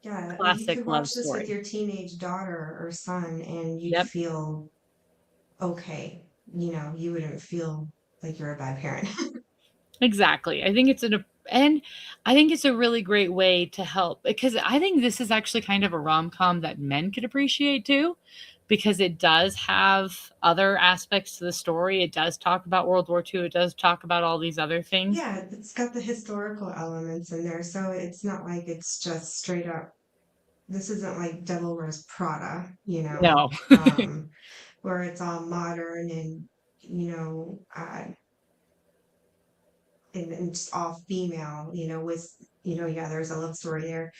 Yeah, like you classic could love watch this with story. your teenage daughter or son and you'd Yep. feel okay. You wouldn't feel like you're a bad parent. Exactly. I think it's a really great way to help, because I think this is actually kind of a rom-com that men could appreciate too, because it does have other aspects to the story. It does talk about World War II. It does talk about all these other things. Yeah, it's got the historical elements in there, so it's not like it's just straight up. This isn't like Devil Wears Prada, No. where it's all modern and and just all female, with, yeah, there's a love story there.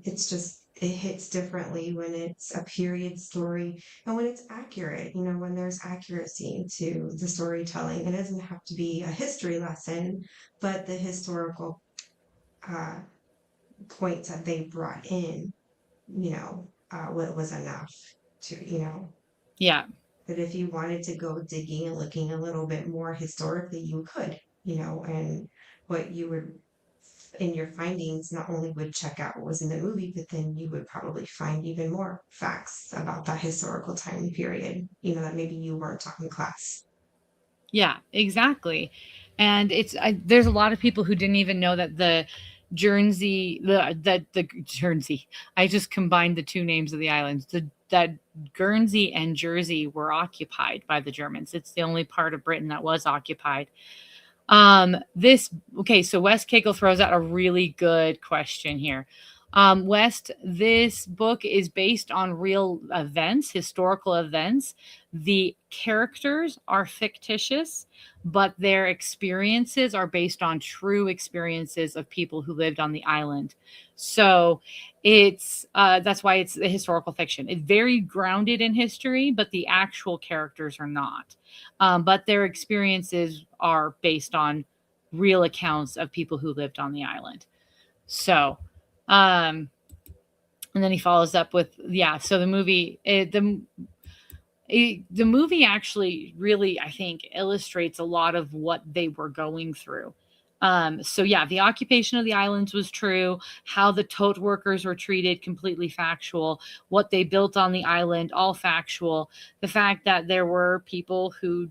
It's just, it hits differently when it's a period story and when it's accurate, when there's accuracy to the storytelling. It doesn't have to be a history lesson, but the historical uh, points that they brought in, what was enough to, Yeah. that if you wanted to go digging and looking a little bit more historically, you could, and what you would in your findings not only would check out what was in the movie, but then you would probably find even more facts about that historical time period, that maybe you weren't taught in class. Yeah, exactly. And there's a lot of people who didn't even know that the Guernsey. I just combined the two names of the islands. That Guernsey and Jersey were occupied by the Germans. It's the only part of Britain that was occupied. So West Cagle throws out a really good question here. West, this book is based on real events, historical events. The characters are fictitious, but their experiences are based on true experiences of people who lived on the island. So it's that's why it's a historical fiction. It's very grounded in history, but the actual characters are not. But their experiences are based on real accounts of people who lived on the island. So, and then he follows up with, yeah. So the movie, the movie actually really, I think, illustrates a lot of what they were going through. So yeah, the occupation of the islands was true. How the tote workers were treated, completely factual. What they built on the island, all factual. The fact that there were people who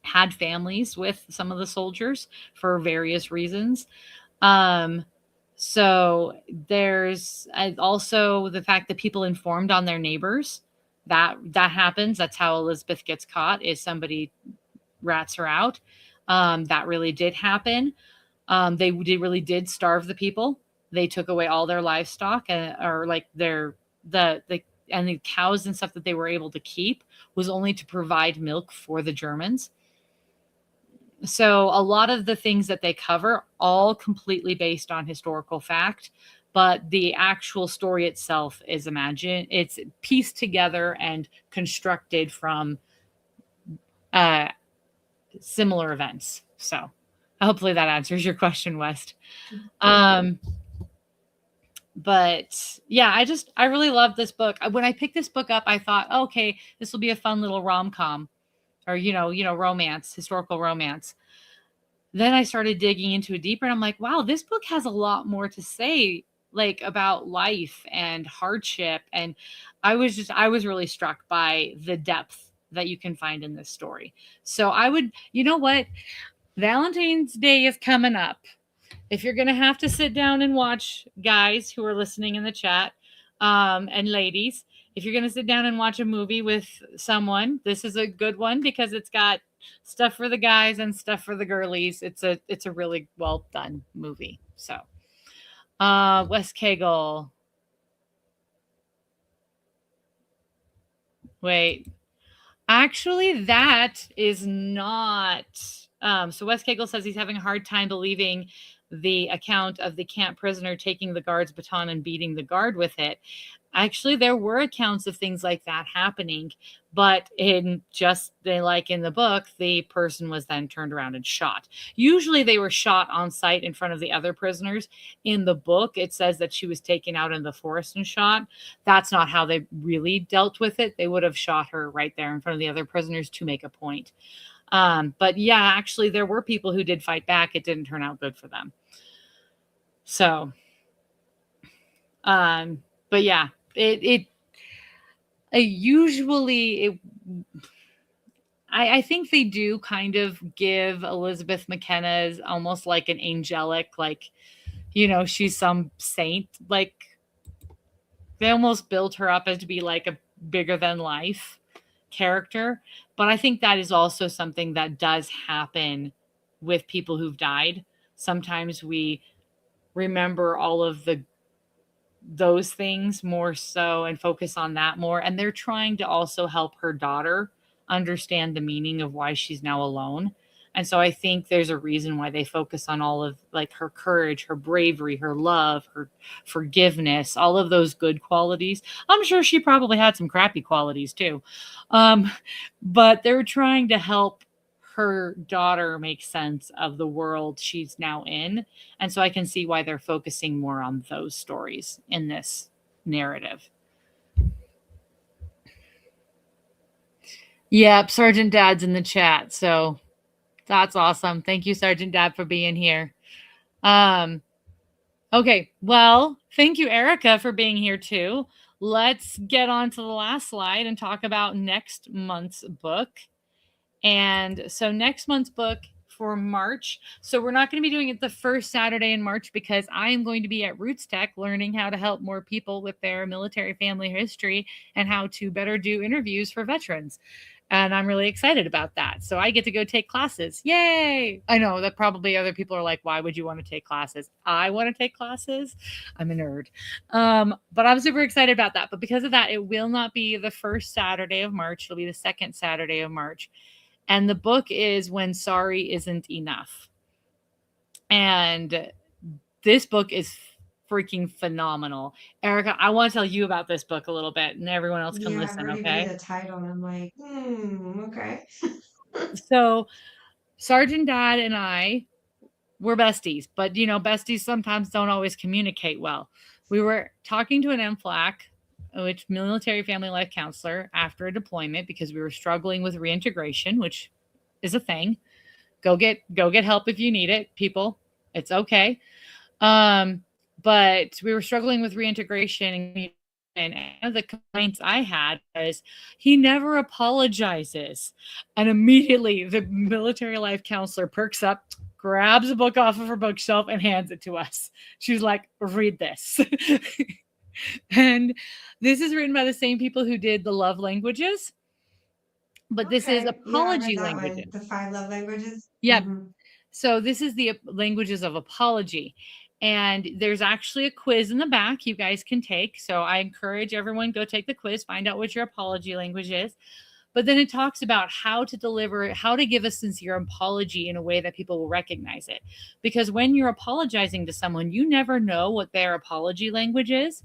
had families with some of the soldiers for various reasons. So there's also the fact that people informed on their neighbors. That happens. That's how Elizabeth gets caught, is somebody rats her out. That really did happen. They really did starve the people. They took away all their livestock, or like the and the cows and stuff that they were able to keep was only to provide milk for the Germans. So a lot of the things that they cover, all completely based on historical fact, but the actual story itself is it's pieced together and constructed from similar events. So hopefully that answers your question, West. But yeah, I really love this book. When I picked this book up, I thought, okay, this will be a fun little rom-com, or romance, historical romance. Then I started digging into it deeper, and I'm like, wow, this book has a lot more to say, like, about life and hardship. And I was really struck by the depth that you can find in this story. So I would, you know what? Valentine's Day is coming up. If you're going to have to sit down and watch, guys who are listening in the chat, and ladies, if you're going to sit down and watch a movie with someone, this is a good one because it's got stuff for the guys and stuff for the girlies. It's a really well done movie. So, West Cagle. Wait, actually, that is not. So West Cagle says he's having a hard time believing the account of the camp prisoner taking the guard's baton and beating the guard with it. Actually, there were accounts of things like that happening, but in the book, the person was then turned around and shot. Usually they were shot on sight in front of the other prisoners. In the book, it says that she was taken out in the forest and shot. That's not how they really dealt with it. They would have shot her right there in front of the other prisoners to make a point. But yeah, actually, there were people who did fight back. It didn't turn out good for them. So, but yeah, I think they do kind of give Elizabeth McKenna's almost like an angelic, like, she's some saint. Like, they almost built her up as to be like a bigger than life character. But I think that is also something that does happen with people who've died. Sometimes we remember all of the those things more so and focus on that more. And they're trying to also help her daughter understand the meaning of why she's now alone. And so I think there's a reason why they focus on all of like her courage, her bravery, her love, her forgiveness, all of those good qualities. I'm sure she probably had some crappy qualities too. Um, but they're trying to help her daughter make sense of the world she's now in. And so I can see why they're focusing more on those stories in this narrative. Yep, Sergeant Dad's in the chat. So that's awesome. Thank you, Sergeant Dad, for being here. Okay, well, thank you, Erica, for being here too. Let's get on to the last slide and talk about next month's book. And so next month's book for March. So we're not going to be doing it the first Saturday in March because I am going to be at Roots Tech learning how to help more people with their military family history and how to better do interviews for veterans. And I'm really excited about that. So I get to go take classes. Yay! I know that probably other people are like, why would you want to take classes? I want to take classes. I'm a nerd. But I'm super excited about that. But because of that, it will not be the first Saturday of March. It'll be the second Saturday of March. And the book is When Sorry Isn't Enough. And this book is freaking phenomenal. Erica, I want to tell you about this book a little bit and everyone else can Yeah, I've listen, already read okay? the title and I'm like, okay. So Sergeant Dad and I were besties, but besties sometimes don't always communicate well. We were talking to an MFLAC, which military family life counselor, after a deployment because we were struggling with reintegration, which is a thing. Go get help if you need it, people. It's okay. But we were struggling with reintegration, and one of the complaints I had was he never apologizes. And immediately the military life counselor perks up, grabs a book off of her bookshelf and hands it to us. She's like, read this. And this is written by the same people who did the love languages, but this is Okay. Yeah, I read apology that one. languages. The Five Love Languages. Yep. So this is the languages of apology. And there's actually a quiz in the back you guys can take. So I encourage everyone, go take the quiz, find out what your apology language is. But then it talks about how to deliver it, how to give a sincere apology in a way that people will recognize it. Because when you're apologizing to someone, you never know what their apology language is.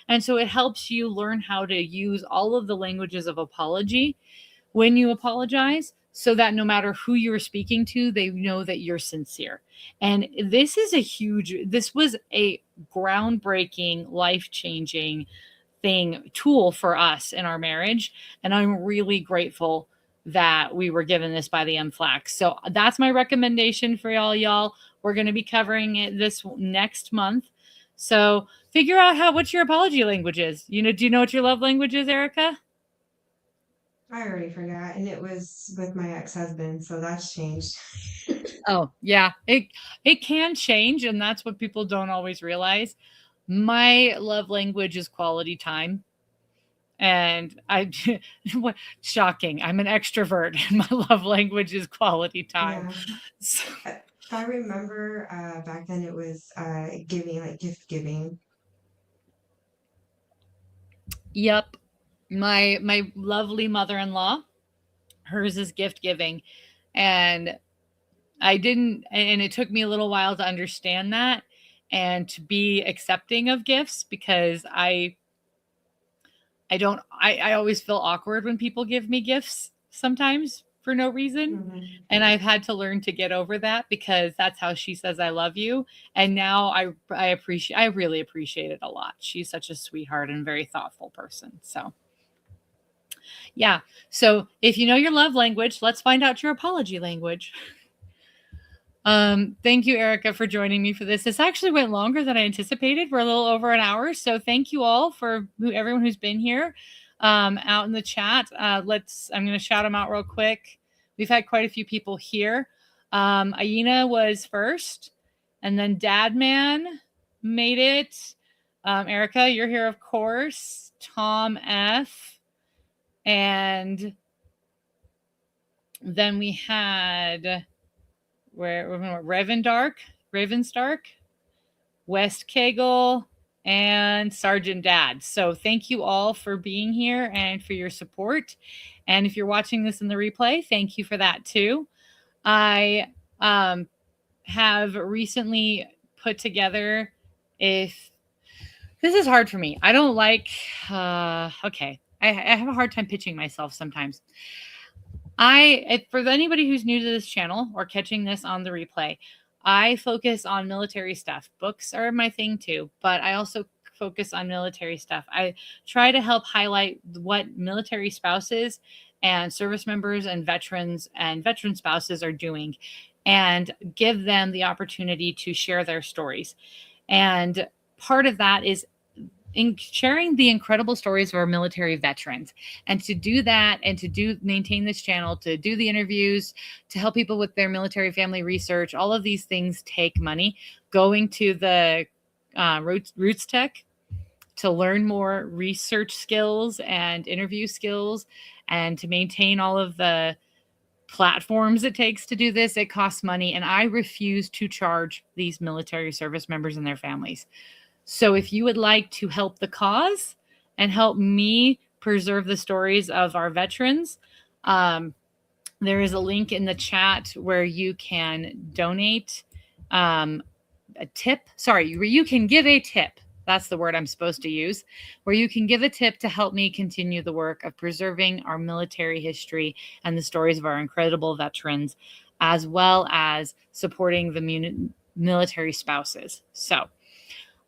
And so it helps you learn how to use all of the languages of apology when you apologize, so that no matter who you're speaking to, they know that you're sincere. And this was a groundbreaking, life-changing tool for us in our marriage. And I'm really grateful that we were given this by the MFLAC. So that's my recommendation for y'all. We're going to be covering it this next month. So figure out what your apology language is. Do you know what your love language is, Erica? I already forgot, and it was with my ex-husband, so that's changed. Oh, yeah. It can change, and that's what people don't always realize. My love language is quality time. And shocking. I'm an extrovert, and my love language is quality time. Yeah. So, If I remember, back then it was giving, like gift giving. yep. My lovely mother-in-law, hers is gift giving. And it took me a little while to understand that and to be accepting of gifts, because I always feel awkward when people give me gifts sometimes for no reason. And I've had to learn to get over that, because that's how she says I love you. And now I really appreciate it a lot. She's such a sweetheart and very thoughtful person. So yeah. So if you know your love language, let's find out your apology language. Thank you, Erica, for joining me for this. This actually went longer than I anticipated. We're a little over an hour. So thank you all for everyone who's been here out in the chat. I'm going to shout them out real quick. We've had quite a few people here. Aina was first, and then Dadman made it. Erica, you're here, of course. Tom F. And then we had Ravenstark, West Kegel, and Sergeant Dad. So thank you all for being here and for your support. And if you're watching this in the replay, thank you for that too. I have recently put together, if this is hard for me, I don't like, okay, I have a hard time pitching myself sometimes. For anybody who's new to this channel or catching this on the replay, I focus on military stuff. Books are my thing too, but I also focus on military stuff. I try to help highlight what military spouses and service members and veteran spouses are doing and give them the opportunity to share their stories. And part of that is in sharing the incredible stories of our military veterans. And to do that and to maintain this channel, to do the interviews, to help people with their military family research, all of these things take money. Going to the Roots Tech to learn more research skills and interview skills, and to maintain all of the platforms it takes to do this, it costs money. And I refuse to charge these military service members and their families. So if you would like to help the cause and help me preserve the stories of our veterans, there is a link in the chat where you can donate a tip. Sorry, you can give a tip. That's the word I'm supposed to use, where you can give a tip to help me continue the work of preserving our military history and the stories of our incredible veterans, as well as supporting the military spouses. So,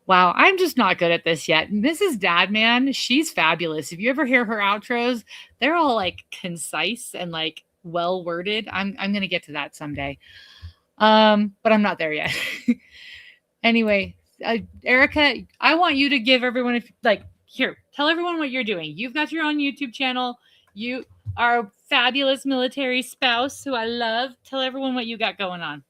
wow, I'm just not good at this yet. Mrs. Dadman, she's fabulous. If you ever hear her outros, they're all like concise and like well worded. I'm going to get to that someday. But I'm not there yet. Anyway, Erica, I want you to give everyone tell everyone what you're doing. You've got your own YouTube channel. You are a fabulous military spouse who I love. Tell everyone what you got going on.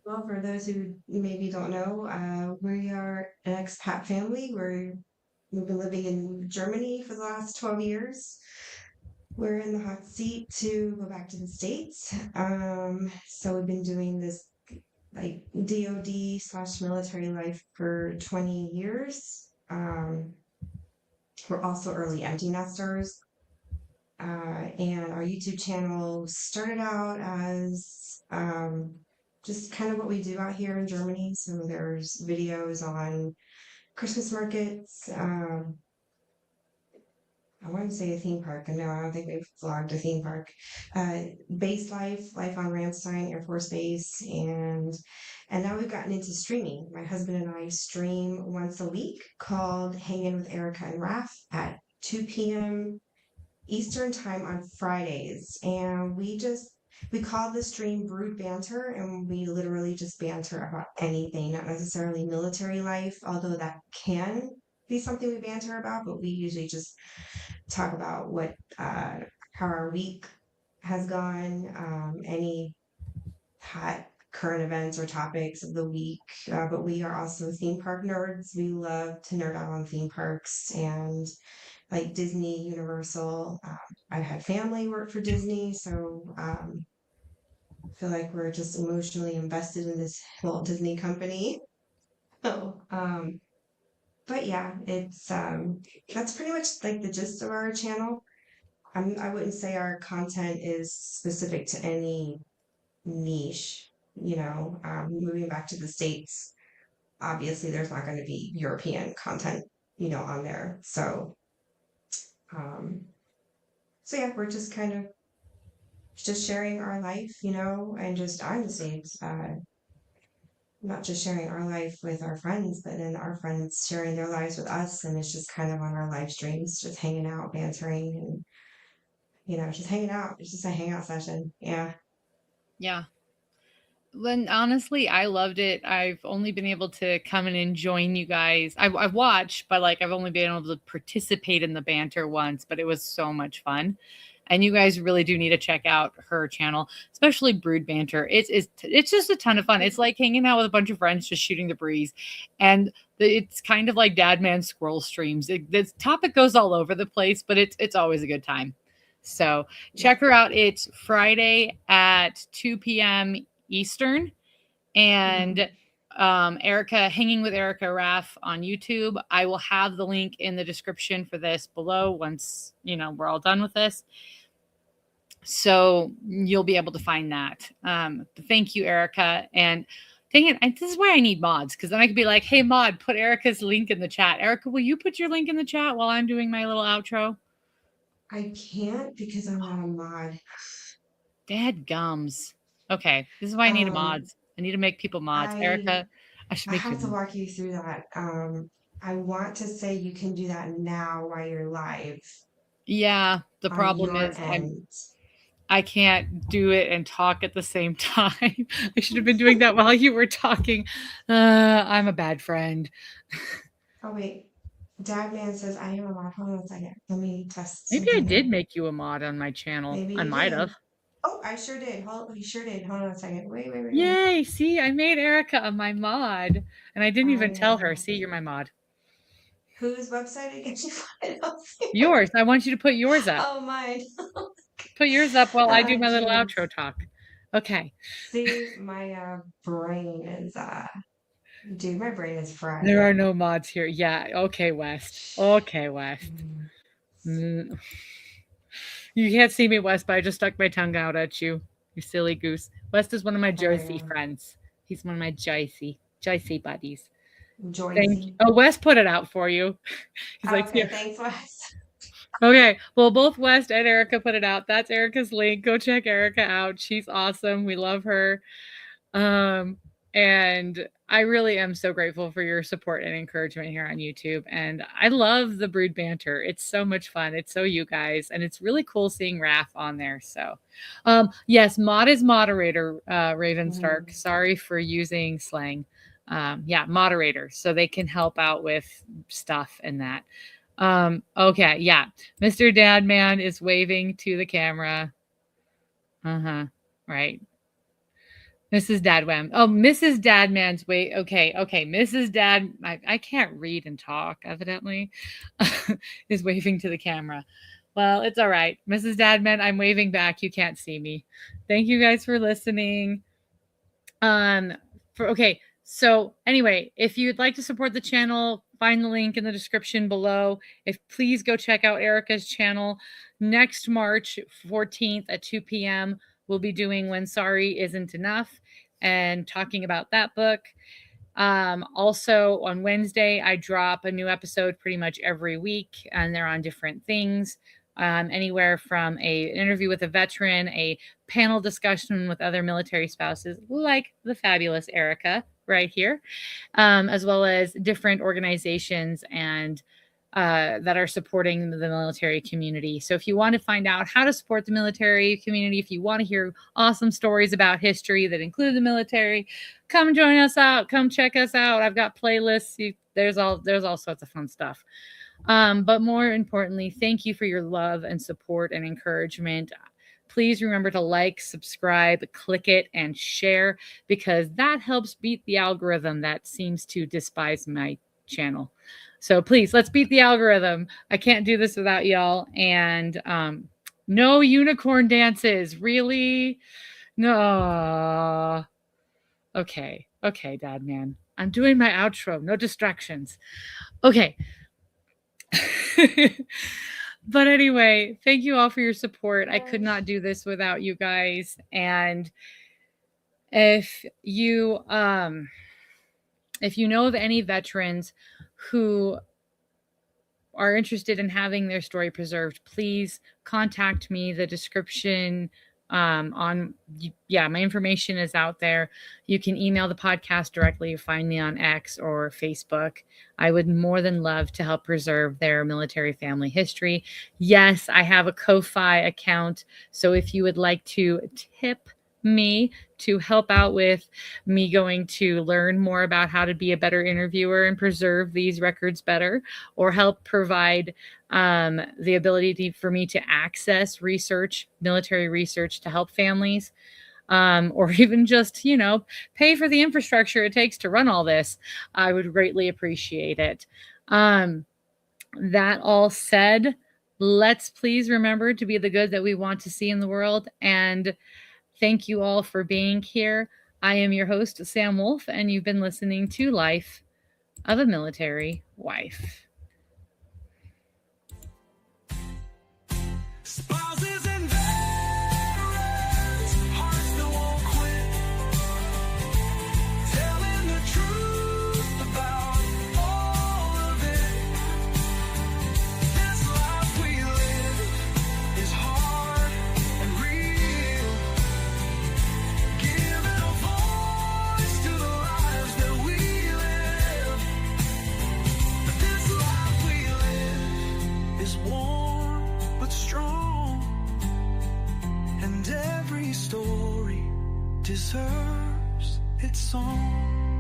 Well, for those who maybe don't know, we are an expat family. We've been living in Germany for the last 12 years. We're in the hot seat to go back to the States. So we've been doing this like DoD/military life for 20 years. We're also early empty nesters. And our YouTube channel started out as just kind of what we do out here in Germany. So there's videos on Christmas markets. I want to say a theme park. No, I don't think we've vlogged a theme park. Base life on Ramstein Air Force Base, and now we've gotten into streaming. My husband and I stream once a week called Hanging with Erica and Raph at 2 p.m. Eastern time on Fridays, and we call the stream Brood Banter, and we literally just banter about anything, not necessarily military life, although that can be something we banter about, but we usually just talk about how our week has gone, any hot current events or topics of the week. But we are also theme park nerds. We love to nerd out on theme parks and like Disney, Universal. I've had family work for Disney, so I feel like we're just emotionally invested in this Walt Disney company. So, but yeah, it's that's pretty much like the gist of our channel. I wouldn't say our content is specific to any niche. Moving back to the States, obviously there's not going to be European content, on there. So yeah, we're just kind of just sharing our life, and just honestly, not just sharing our life with our friends, but then our friends sharing their lives with us, and it's just kind of on our live streams, just hanging out, bantering, and just hanging out. It's just a hangout session. Yeah. Yeah. When honestly, I loved it. I've only been able to come in and join you guys. I've watched, but I've only been able to participate in the banter once, but it was so much fun. And you guys really do need to check out her channel, especially Brood Banter. It's just a ton of fun. It's like hanging out with a bunch of friends, just shooting the breeze. And it's kind of like Dadman Squirrel streams. The topic goes all over the place, but it's always a good time. So check her out. It's Friday at 2 p.m. Eastern. And Erica, Hanging with Erica Raff on YouTube. I will have the link in the description for this below once, we're all done with this. So you'll be able to find that. Thank you, Erica. And dang it, this is why I need mods, because then I could be like, hey, mod, put Erica's link in the chat. Erica, will you put your link in the chat while I'm doing my little outro? I can't because I'm not a mod. Dad gums. Okay, this is why I need mods. I need to make people mods. Erica, I should make have to walk you through that. I want to say you can do that now while you're live. Yeah, the problem is I can't do it and talk at the same time. I should have been doing that while you were talking. I'm a bad friend. Oh, wait. Dadman says I am a mod. Hold on a second. Let me test. Maybe I did make you a mod on my channel. Maybe I might have. Oh, I sure did. You sure did. Hold on a second. Wait. Yay. See, I made Erica my mod. And I didn't even tell her. See, you're my mod. Whose website again? Yours. I want you to put yours up. Oh, mine. Put yours up while I do my little outro talk. Okay. See, my brain is dude, my brain is fried. There are no mods here. Yeah. Okay, West. Okay, West. You can't see me, West, but I just stuck my tongue out at you. You silly goose. West is one of my Jersey friends. He's one of my Jersey buddies. Oh, West put it out for you. He's like, okay, thanks, West. Okay, well, both West and Erica put it out. That's Erica's link. Go check Erica out. She's awesome. We love her. And I really am so grateful for your support and encouragement here on YouTube. And I love the Brood banter. It's so much fun. It's so you guys. And it's really cool seeing Raph on there. So, yes, mod is moderator, Raven Stark. Sorry for using slang. Yeah, moderator. So they can help out with stuff and that. Okay, yeah. Mr. Dadman is waving to the camera. Right. Mrs. Dadwam. Oh, Mrs. Dadman's wait. Okay. Mrs. Dad, I can't read and talk, evidently, is waving to the camera. Well, it's all right. Mrs. Dadman, I'm waving back. You can't see me. Thank you guys for listening. Okay. So anyway, if you'd like to support the channel, find the link in the description below. Please go check out Erica's channel. Next March 14th at 2 p.m., we'll be doing When Sorry Isn't Enough and talking about that book. Also on Wednesday, I drop a new episode pretty much every week, and they're on different things. Anywhere from an interview with a veteran, a panel discussion with other military spouses like the fabulous Erica right here, as well as different organizations and that are supporting the military community. So if you want to find out how to support the military community, if you want to hear awesome stories about history that include the military, come join us out. Come check us out. I've got playlists. There's all sorts of fun stuff. But more importantly, thank you for your love and support and encouragement. Please remember to like, subscribe, click it, and share, because that helps beat the algorithm that seems to despise my channel. So please, let's beat the algorithm. I can't do this without y'all. And no unicorn dances. Really? No. Okay, Dad man. I'm doing my outro. No distractions. Okay. But anyway, thank you all for your support. I could not do this without you guys. And if you know of any veterans who are interested in having their story preserved, please contact me. The description my information is out there. You can email the podcast directly, find me on X or Facebook. I would more than love to help preserve their military family history. Yes, I have a Ko-Fi account. So if you would like to tip me to help out with me going to learn more about how to be a better interviewer and preserve these records better, or help provide the ability for me to access research, military research to help families, or even just, pay for the infrastructure it takes to run all this, I would greatly appreciate it. That all said, let's please remember to be the good that we want to see in the world. And thank you all for being here. I am your host, Sam Wolf, and you've been listening to Life of a Military Wife. Spouses and veterans, hearts that won't quit, telling the truth about all of it. This life we live is hard and real, giving a voice to the lives that we live. But this life we live is warm but strong, and every story deserves its song.